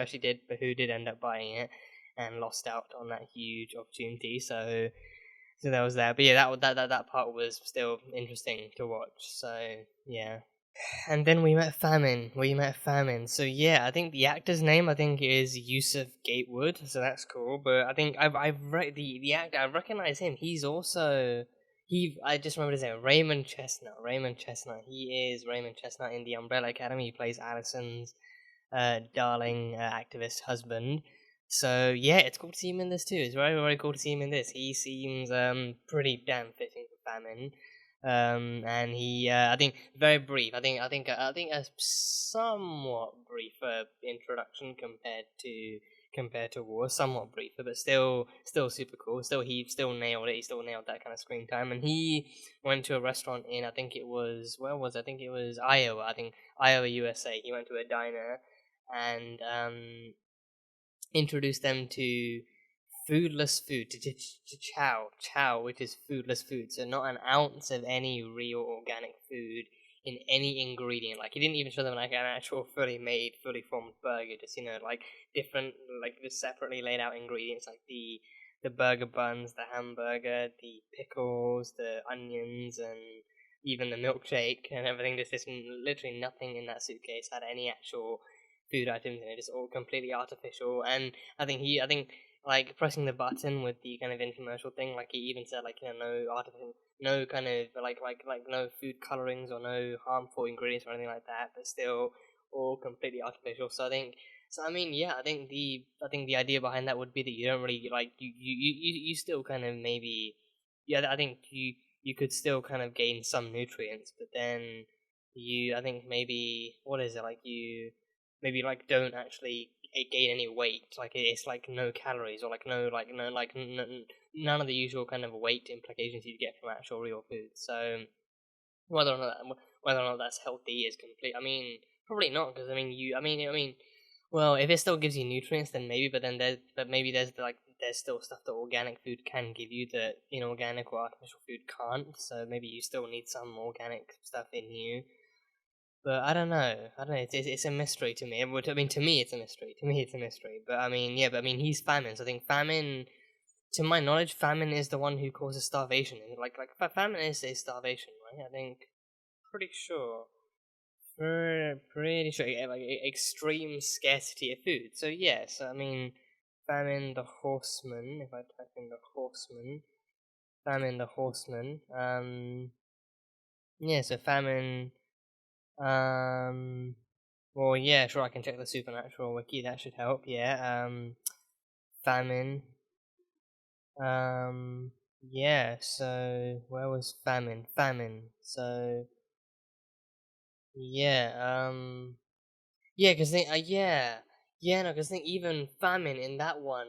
did end up buying it and lost out on that huge opportunity. So that was that. But yeah, that part was still interesting to watch. So yeah. And then we met Famine. So yeah, I think the actor's name is Yusuf Gatewood. So that's cool. But I think I've read the actor. I recognize him. He's also I just remember his name, Raymond Chestnut. He is Raymond Chestnut in the Umbrella Academy. He plays Alison's darling activist husband. So yeah, it's cool to see him in this too. It's very, very cool to see him in this. He seems pretty damn fitting for Famine. And he, I think, very brief. I think a somewhat briefer introduction compared to War, somewhat briefer, but still super cool. He still nailed it. He still nailed that kind of screen time. And he went to a restaurant in, I think it was Iowa. I think Iowa, USA. He went to a diner and introduced them to foodless food, to chow, which is foodless food. So not an ounce of any real organic food in any ingredient. Like, he didn't even show them like an actual fully made, fully formed burger. Just different, just separately laid out ingredients, like the burger buns, the hamburger, the pickles, the onions, and even the milkshake and everything. Just literally nothing in that suitcase had any actual food items in it. Just all completely artificial. And I think pressing the button with the kind of infomercial thing, he even said no artificial, no kind of no food colorings or no harmful ingredients or anything like that, but still all completely artificial. So I think the idea behind that would be that you don't really you still kind of maybe I think you could still kind of gain some nutrients, but then I think maybe you maybe don't actually gain any weight. It's no calories or none of the usual kind of weight implications you get from actual real food. So whether or not that's healthy is complete. Probably not, because well, if it still gives you nutrients, then maybe. But then there's still stuff that organic food can give you that inorganic or artificial food can't. So maybe you still need some organic stuff in you. But I don't know. It's a mystery to me. To me, it's a mystery. But he's Famine. So I think Famine, to my knowledge, Famine is the one who causes starvation. Famine is starvation, right? I think, pretty sure. Pretty sure, extreme scarcity of food. So yeah. So Famine the Horseman. If I type in the Horseman, Famine the Horseman. Yeah. So Famine. Well, yeah, sure, I can check the Supernatural wiki, that should help, yeah. Famine. Yeah, so, where was Famine? So, Yeah, yeah, because no, because think even famine in that one,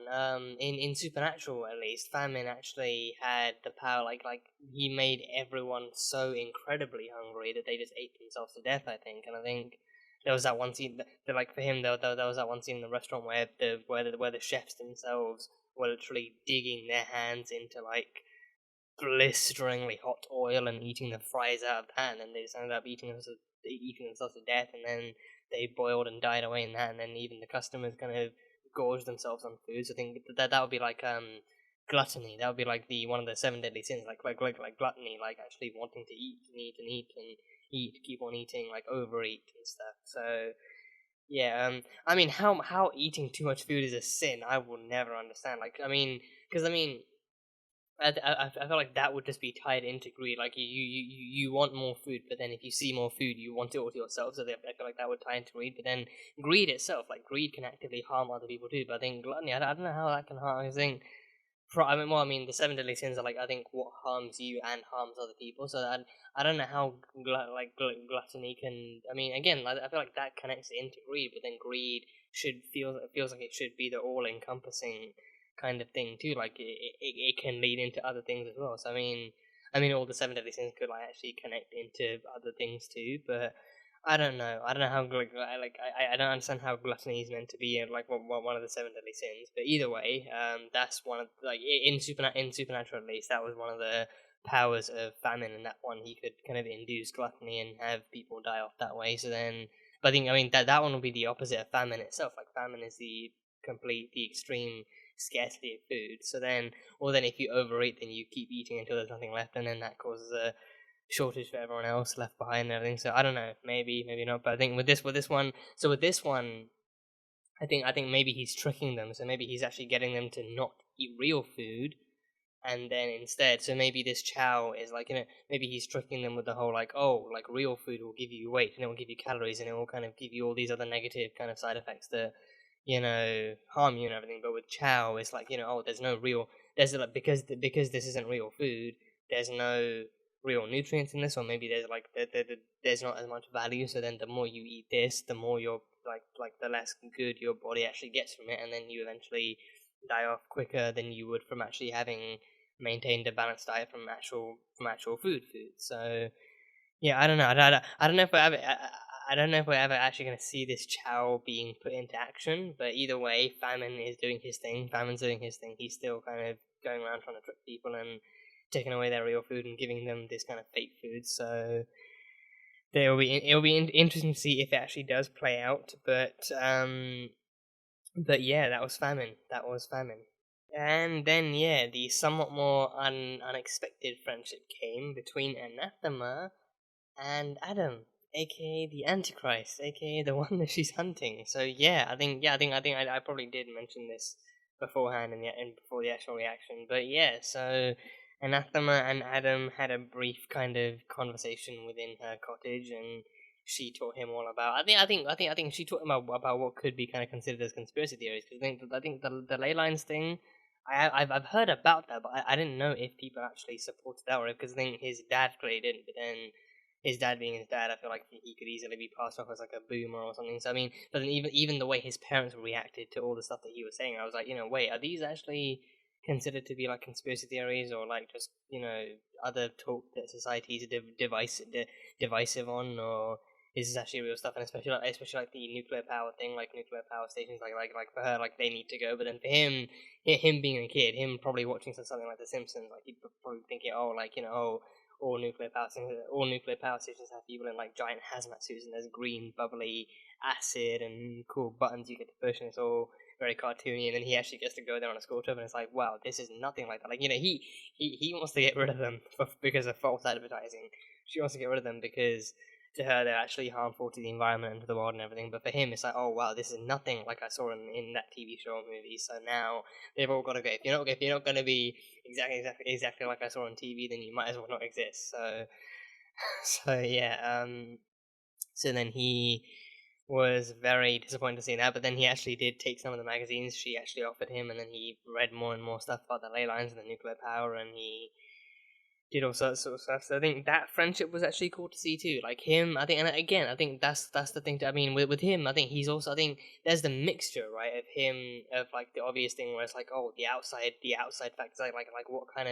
in Supernatural at least, famine actually had the power, like he made everyone so incredibly hungry that they just ate themselves to death. I think, and I think there was that one scene that like for him, there was that one scene in the restaurant where the chefs themselves were literally digging their hands into like blisteringly hot oil and eating the fries out of that, and then they just ended up eating themselves to death, and then they boiled and died away in that, and then even the customers kind of gorged themselves on food. So I think that would be like gluttony. That would be like the one of the seven deadly sins, like gluttony, like actually wanting to eat and eat and eat and eat, keep on eating, like overeat and stuff. So yeah, I mean, how eating too much food is a sin, I will never understand. Like, I mean, because I mean, I feel like that would just be tied into greed. Like you want more food, but then if you see more food, you want it all to yourself. So I feel like that would tie into greed. But then greed itself, like greed, can actively harm other people too. But I think gluttony, I don't know how that can harm. I think, I mean, the seven deadly sins are like I think what harms you and harms other people. So I don't know how gluttony can. I mean, again, I feel like that connects into greed, but then greed feels like it should be the all encompassing kind of thing too. Like it can lead into other things as well. So I mean, all the seven deadly sins could like actually connect into other things too. But I don't know. I don't know how I don't understand how gluttony is meant to be like one of the seven deadly sins. But either way, that's one of like in Supernatural at least, that was one of the powers of famine. And that one he could kind of induce gluttony and have people die off that way. So then, but I mean that one would be the opposite of famine itself. Like famine is the extreme scarcity of food. So then, or then if you overeat, then you keep eating until there's nothing left, and then that causes a shortage for everyone else left behind and everything. So I don't know, maybe not. But I think with this one, I think maybe he's tricking them. So maybe he's actually getting them to not eat real food, and then instead, so maybe this Chow is like, maybe he's tricking them with the whole like, oh, like real food will give you weight and it will give you calories and it will kind of give you all these other negative kind of side effects that harm you and everything. But with Chow, it's like, oh, there's no real, there's like because this isn't real food, there's no real nutrients in this, or maybe there's like there's not as much value. So then the more you eat this, the more you're like the less good your body actually gets from it, and then you eventually die off quicker than you would from actually having maintained a balanced diet from actual food. So yeah, I don't know. I don't know if I don't know if we're ever actually going to see this Chow being put into action. But either way, Famine is doing his thing. Famine's doing his thing. He's still kind of going around trying to trick people and taking away their real food and giving them this kind of fake food. So it'll be interesting to see if it actually does play out. But yeah, that was Famine. And then, yeah, the somewhat more unexpected friendship came between Anathema and Adam, aka the Antichrist, aka the one that she's hunting. So yeah, I think I probably did mention this beforehand and before the actual reaction. But yeah, so Anathema and Adam had a brief kind of conversation within her cottage, and she taught him all about. I think she taught him about what could be kind of considered as conspiracy theories. Because I think the ley lines thing, I've heard about that, but I didn't know if people actually supported that, or because I think his dad clearly didn't. But then his dad being his dad, I feel like he could easily be passed off as like a boomer or something. So I mean, but then even the way his parents reacted to all the stuff that he was saying, I was like, wait, are these actually considered to be like conspiracy theories, or like just other talk that society's divisive on, or is this actually real stuff? And especially like the nuclear power thing, like nuclear power stations, like for her, like they need to go, but then for him being a kid, him probably watching something like The Simpsons, like he'd probably thinking, oh, like oh, all nuclear power stations have people in like giant hazmat suits, and there's green bubbly acid and cool buttons you get to push, and it's all very cartoony. And then he actually gets to go there on a school trip, and it's like, wow, this is nothing like that. Like he wants to get rid of them because of false advertising. She wants to get rid of them because to her they're actually harmful to the environment and to the world and everything. But for him, it's like, oh wow, this is nothing like I saw in that TV show or movie. So now they've all got to go. If you're not going to be exactly like I saw on TV, then you might as well not exist. So so yeah. So then he was very disappointed to see that, but then he actually did take some of the magazines she actually offered him, and then he read more and more stuff about the ley lines and the nuclear power, and he did all sorts of stuff. So I think that friendship was actually cool to see too. Like him, I think, and again, I think that's the thing. I mean, with him, I think he's also. I think there's the mixture, right, of him, of like the obvious thing where it's like, oh, the outside factors, like what kind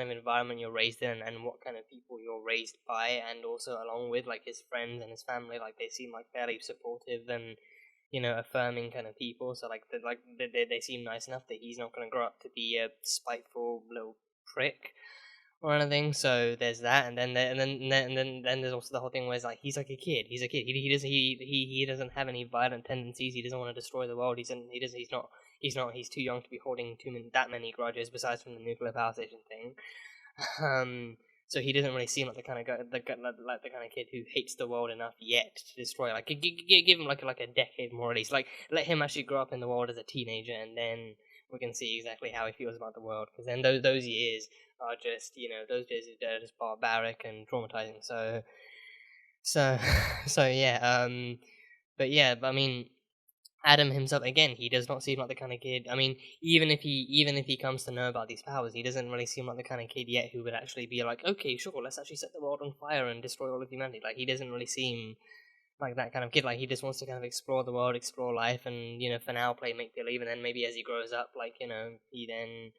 of environment you're raised in, and what kind of people you're raised by, and also along with like his friends and his family, like they seem like fairly supportive and affirming kind of people. So like they seem nice enough that he's not going to grow up to be a spiteful little prick or anything. So there's that, and then there's also the whole thing where it's like he's like a kid. He's a kid. He doesn't have any violent tendencies. He doesn't want to destroy the world. He's too young to be holding that many grudges besides from the nuclear power station thing. So he doesn't really seem like the kind of kid who hates the world enough yet to destroy. Like give him like a decade more at least. Like let him actually grow up in the world as a teenager, and then we can see exactly how he feels about the world. Because then those years are just those days are just barbaric and traumatizing. So yeah. But I mean, Adam himself, again, he does not seem like the kind of kid. I mean, even if he comes to know about these powers, he doesn't really seem like the kind of kid yet who would actually be like, okay, sure, let's actually set the world on fire and destroy all of humanity. Like, he doesn't really seem like that kind of kid. Like, he just wants to kind of explore the world, explore life, and for now play make believe. And then maybe as he grows up, like he then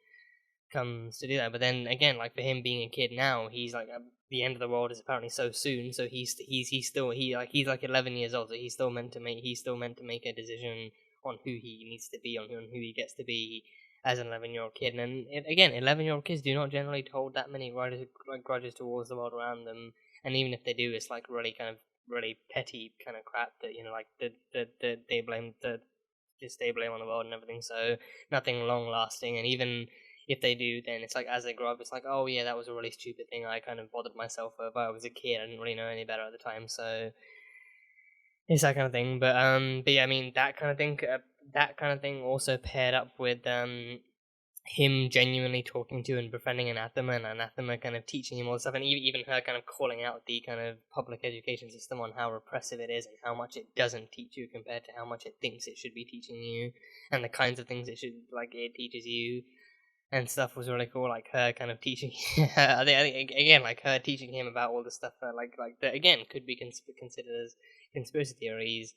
comes to do that. But then again, like for him being a kid now, he's like the end of the world is apparently so soon. So he's still 11 years old. So he's still meant to make a decision on who he needs to be, on who he gets to be as an 11-year-old kid. And again, 11-year-old kids do not generally hold that many grudges towards the world around them. And even if they do, it's like really petty kind of crap that like they blame on the world and everything. So nothing long lasting. And even if they do, then it's like as they grow up, it's like, oh yeah, that was a really stupid thing I kind of bothered myself over. I was a kid, I didn't really know any better at the time, so it's that kind of thing. But yeah, I mean that kind of thing also paired up with him genuinely talking to and befriending Anathema, and Anathema kind of teaching him all this stuff, and even her kind of calling out the kind of public education system on how repressive it is and how much it doesn't teach you compared to how much it thinks it should be teaching you, and the kinds of things it teaches you. And stuff was really cool, like her kind of teaching. I think again, like her teaching him about all the stuff that that again could be considered as conspiracy theories,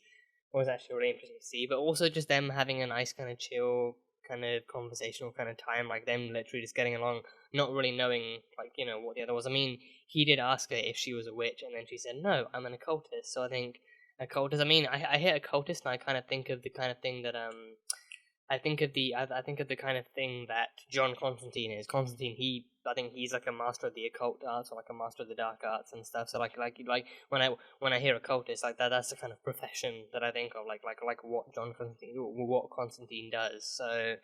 was actually really interesting to see. But also just them having a nice kind of chill, kind of conversational kind of time, like them literally just getting along, not really knowing what the other was. I mean, he did ask her if she was a witch, and then she said no, I'm an occultist. So I think occultist. I mean, I hear occultist, and I kind of think of the kind of thing that I think of the kind of thing that John Constantine is. Constantine, I think he's like a master of the occult arts, or like a master of the dark arts and stuff. So like when I hear occultist, like that's the kind of profession that I think of, like what Constantine does. So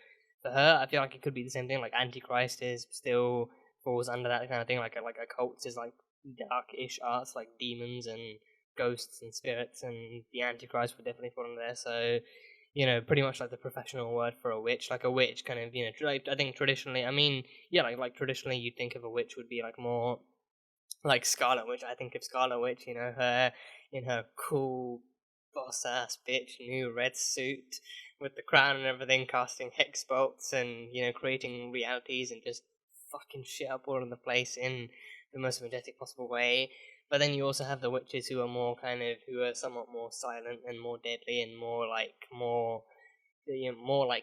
for her, I feel like it could be the same thing. Like Antichrist still falls under that kind of thing. Like occults is like dark-ish arts, like demons and ghosts and spirits, and the Antichrist would definitely fall under there. So pretty much like the professional word for a witch. Like a witch kind of, I think traditionally, I mean, yeah, like traditionally you'd think of a witch would be like more like Scarlet Witch. I think of Scarlet Witch, her in her cool boss-ass bitch new red suit with the crown and everything, casting hex bolts and, creating realities and just fucking shit up all over the place in the most majestic possible way. But then you also have the witches who are somewhat more silent and more deadly and more like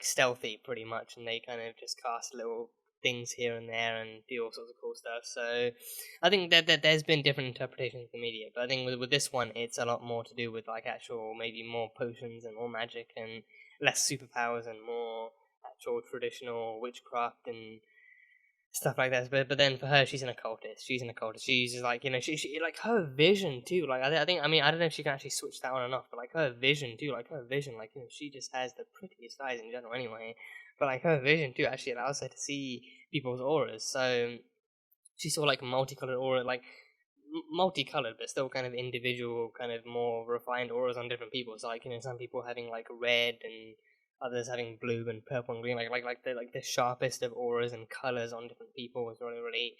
stealthy, pretty much, and they kind of just cast little things here and there and do all sorts of cool stuff. So I think that there's been different interpretations of the media, but I think with this one, it's a lot more to do with like actual, maybe more potions and more magic and less superpowers and more actual traditional witchcraft and stuff like that. But then for her, she's an occultist. She's just like, she like her vision too. Like I think, I mean, I don't know if she can actually switch that on and off, but like her vision too, she just has the prettiest eyes in general anyway. But like her vision too actually allows her to see people's auras. So she saw like multicolored aura, like multicolored, but still kind of individual, kind of more refined auras on different people. So like, some people having like red and others having blue and purple and green, like the sharpest of auras and colors on different people was really, really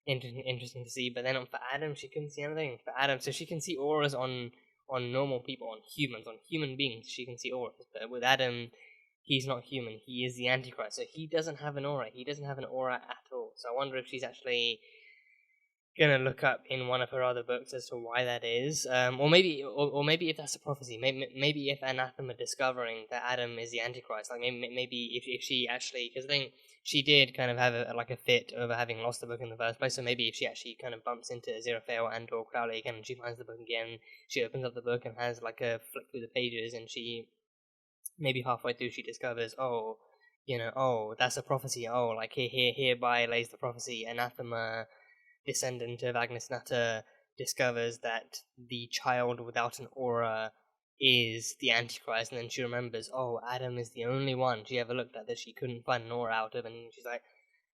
interesting to see. But then for Adam, she couldn't see anything. For Adam, so she can see auras on normal people, on humans, on human beings. She can see auras, but with Adam, he's not human. He is the Antichrist, so he doesn't have an aura. He doesn't have an aura at all. So I wonder if she's actually gonna look up in one of her other books as to why that is, or maybe if that's a prophecy, maybe if Anathema discovering that Adam is the Antichrist, like maybe if she actually, because I think she did kind of have a fit over having lost the book in the first place, so maybe if she actually kind of bumps into Aziraphale and or Crowley again, and she finds the book again, she opens up the book and has like a flick through the pages, and she maybe halfway through she discovers, oh, that's a prophecy, oh, like hereby lays the prophecy, Anathema, descendant of Agnes Nutter, discovers that the child without an aura is the Antichrist, and then she remembers, oh, Adam is the only one she ever looked at that she couldn't find an aura out of, and she's like,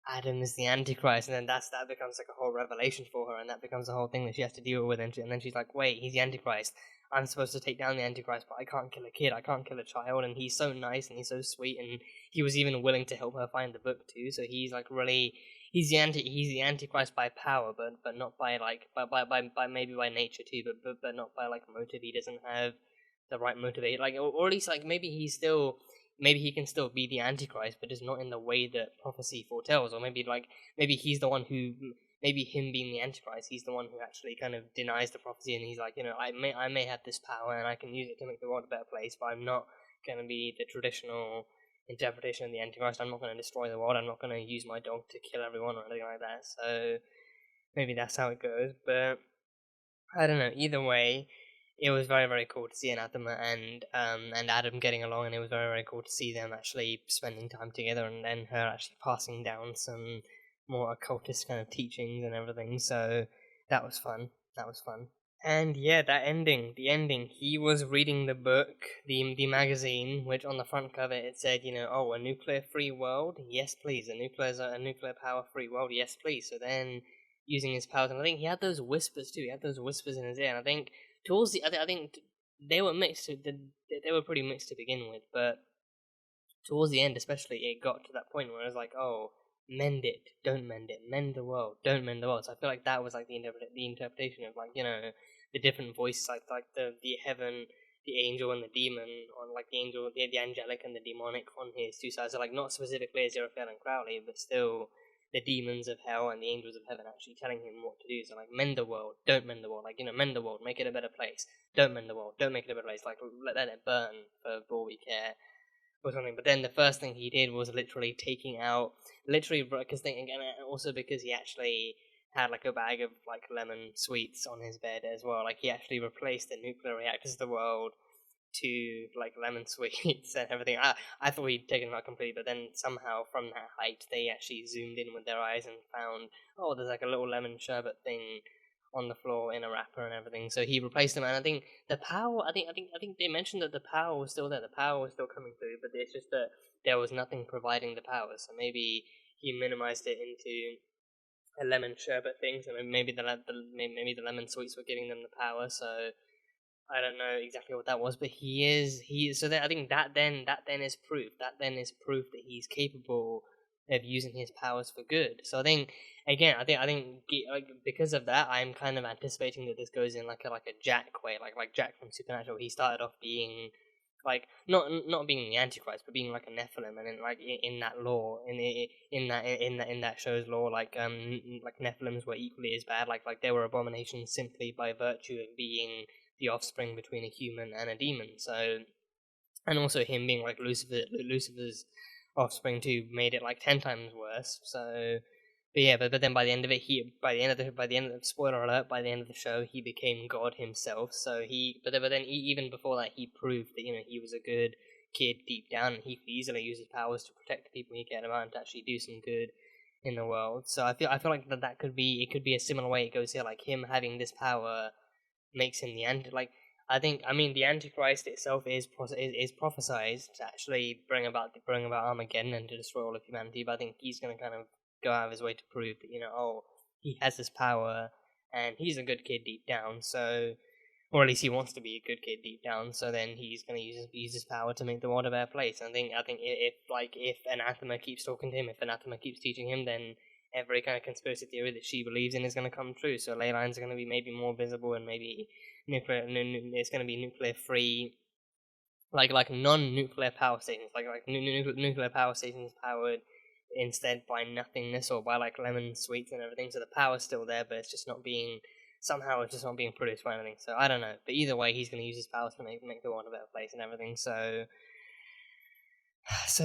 Adam is the Antichrist, and then that becomes like a whole revelation for her, and that becomes a whole thing that she has to deal with, and then she's like, wait, he's the Antichrist, I'm supposed to take down the Antichrist, but I can't kill a kid, I can't kill a child, and he's so nice, and he's so sweet, and he was even willing to help her find the book too, so he's like really, he's the Antichrist by power, but not by like, by maybe by nature too, but not by like motive. He doesn't have the right motivate, like, or at least like maybe he can still be the Antichrist, but just not in the way that prophecy foretells, or maybe he's the one who, maybe him being the Antichrist, he's the one who actually kind of denies the prophecy, and he's like, I may have this power and I can use it to make the world a better place, but I'm not going to be the traditional interpretation of the Antichrist. I'm not going to destroy the world. I'm not going to use my dog to kill everyone or anything like that. So maybe that's how it goes. But I don't know. Either way, it was very, very cool to see Anathema and Adam getting along, and it was very, very cool to see them actually spending time together, and then her actually passing down some more occultist kind of teachings and everything. So that was fun. And yeah, the ending, he was reading the book, the magazine, which on the front cover it said, a nuclear-free world? Yes, please. A nuclear power-free world? Yes, please. So then, using his powers, and I think he had those whispers too, in his ear, and I think towards the, I think they were mixed, they were pretty mixed to begin with, but towards the end especially, it got to that point where it was like, oh, mend it, don't mend it, mend the world, don't mend the world. So I feel like that was like the interpretation of like, the different voices, like the heaven, the angel and the demon, on like the angel, the angelic and the demonic on his two sides. So like not specifically Aziraphale and Crowley, but still the demons of hell and the angels of heaven actually telling him what to do. So like mend the world, don't mend the world, like mend the world, make it a better place. Don't mend the world, don't make it a better place. Like let it burn for all we care. Or something, but then the first thing he did was literally taking out, because also because he actually had like a bag of like lemon sweets on his bed as well. Like he actually replaced the nuclear reactors of the world to like lemon sweets and everything. I thought he'd taken them out completely, but then somehow from that height they actually zoomed in with their eyes and found, oh, there's like a little lemon sherbet thing on the floor in a wrapper and everything. So he replaced them, and I think the power. I think they mentioned that the power was still there. The power was still coming through, but it's just that there was nothing providing the power. So maybe he minimized it into a lemon sherbet thing. So maybe the lemon sweets were giving them the power. So I don't know exactly what that was, but he is. So I think that then is proof. That then is proof that he's capable of using his powers for good. So I think again, I think like because of that, I'm kind of anticipating that this goes in like a Jack way, like Jack from Supernatural. He started off being like not being the Antichrist, but being like a Nephilim, and then like in that lore, in that show's lore, like Nephilims were equally as bad. Like they were abominations simply by virtue of being the offspring between a human and a demon. So, and also him being like Lucifer's offspring too made it like 10 times worse. So, but yeah, but then by the end of it, spoiler alert, by the end of the show, he became God himself. So but then even before that, he proved that he was a good kid deep down, and he could easily use his powers to protect the people he cared about and to actually do some good in the world. So I feel like that could be a similar way it goes here. Like him having this power makes him the Antichrist itself is prophesied to actually bring about Armageddon and to destroy all of humanity. But I think he's going to kind of go out of his way to prove that he has this power and he's a good kid deep down. So, or at least he wants to be a good kid deep down. So then he's going to use his power to make the world a better place. And I think if Anathema keeps talking to him, if Anathema keeps teaching him, then every kind of conspiracy theory that she believes in is going to come true. So ley lines are going to be maybe more visible, and maybe it's going to be nuclear free, like non-nuclear power stations, like nuclear power stations powered instead by nothingness or by like lemon sweets and everything. So the power's still there, but it's just not being produced by anything. So I don't know. But either way, he's going to use his powers to make the world a better place and everything. So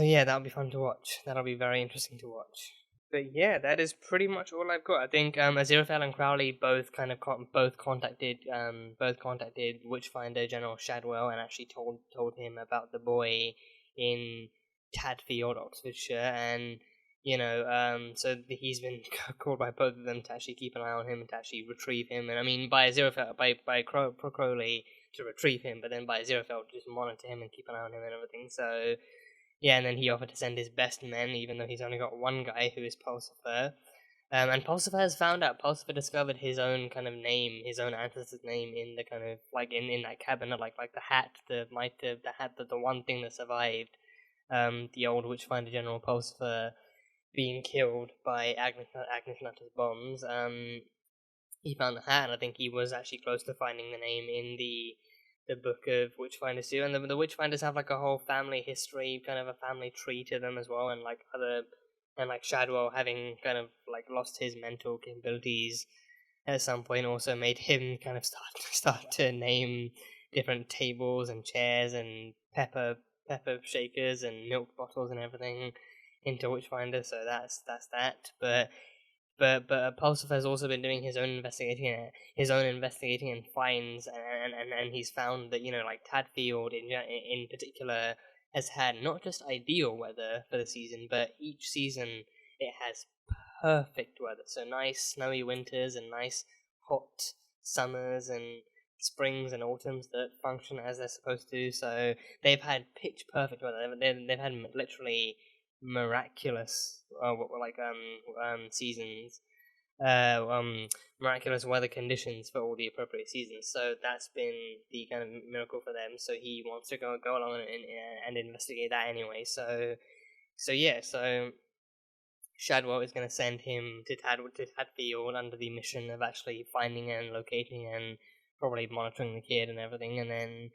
yeah, that'll be fun to watch. That'll be very interesting to watch. But yeah, that is pretty much all I've got. I think Aziraphale and Crowley both contacted Witchfinder General Shadwell and actually told him about the boy in Tadfield, Oxfordshire, and so he's been called by both of them to actually keep an eye on him and to actually retrieve him. And I mean, by Aziraphale, by Crowley to retrieve him, but then by Aziraphale to just monitor him and keep an eye on him and everything. So yeah, and then he offered to send his best men, even though he's only got one guy who is Pulsifer. And Pulsifer has found out. Pulsifer discovered his own kind of name, his own ancestor's name in the kind of like in that cabinet, like the hat, the one thing that survived. The old Witchfinder General Pulsifer being killed by Agnes Nutter's bombs. He found the hat, and I think he was actually close to finding the name in the book of Witchfinders too. And the Witchfinders have like a whole family history, kind of a family tree to them as well, and like Shadwell having kind of like lost his mental capabilities at some point also made him kind of start to name different tables and chairs and pepper shakers and milk bottles and everything into Witchfinder. So that's that. But Pulsifer's also been doing his own investigating and finds, and he's found that like Tadfield in particular has had not just ideal weather for the season, but each season it has perfect weather. So nice snowy winters and nice hot summers and springs and autumns that function as they're supposed to. So they've had pitch perfect weather. They've had literally miraculous seasons, miraculous weather conditions for all the appropriate seasons. So that's been the kind of miracle for them. So he wants to go along and investigate that anyway. So Shadwell is going to send him to Tadfield under the mission of actually finding and locating and probably monitoring the kid and everything, and then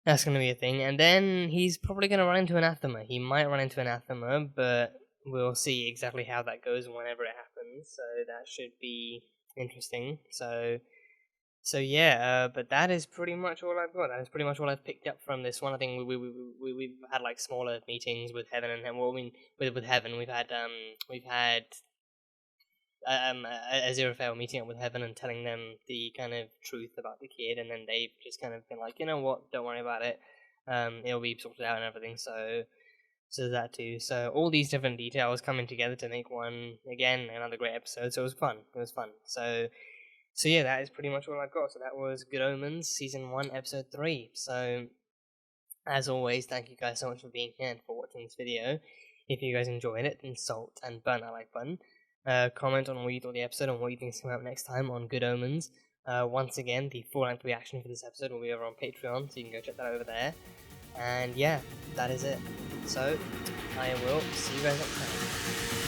that's going to be a thing. And then he's probably going to run into Anathema. He might run into Anathema, but we'll see exactly how that goes whenever it happens. So that should be interesting. So yeah, but that is pretty much all I've got. That is pretty much all I've picked up from this one. I think we've had like smaller meetings with Heaven and with Heaven we've had Aziraphale meeting up with Heaven and telling them the kind of truth about the kid, and then they've just kind of been like, you know what, don't worry about it, it'll be sorted out and everything. So that too. So all these different details coming together to make another great episode. So it was fun. So yeah, that is pretty much all I've got. So that was Good Omens, Season 1, Episode 3. So, as always, thank you guys so much for being here and for watching this video. If you guys enjoyed it, then salt and burn that like button. Comment on what you thought of the episode and what you think is coming up next time on Good Omens. Once again, the full-length reaction for this episode will be over on Patreon, so you can go check that over there. And yeah, that is it. So, I will see you guys next time.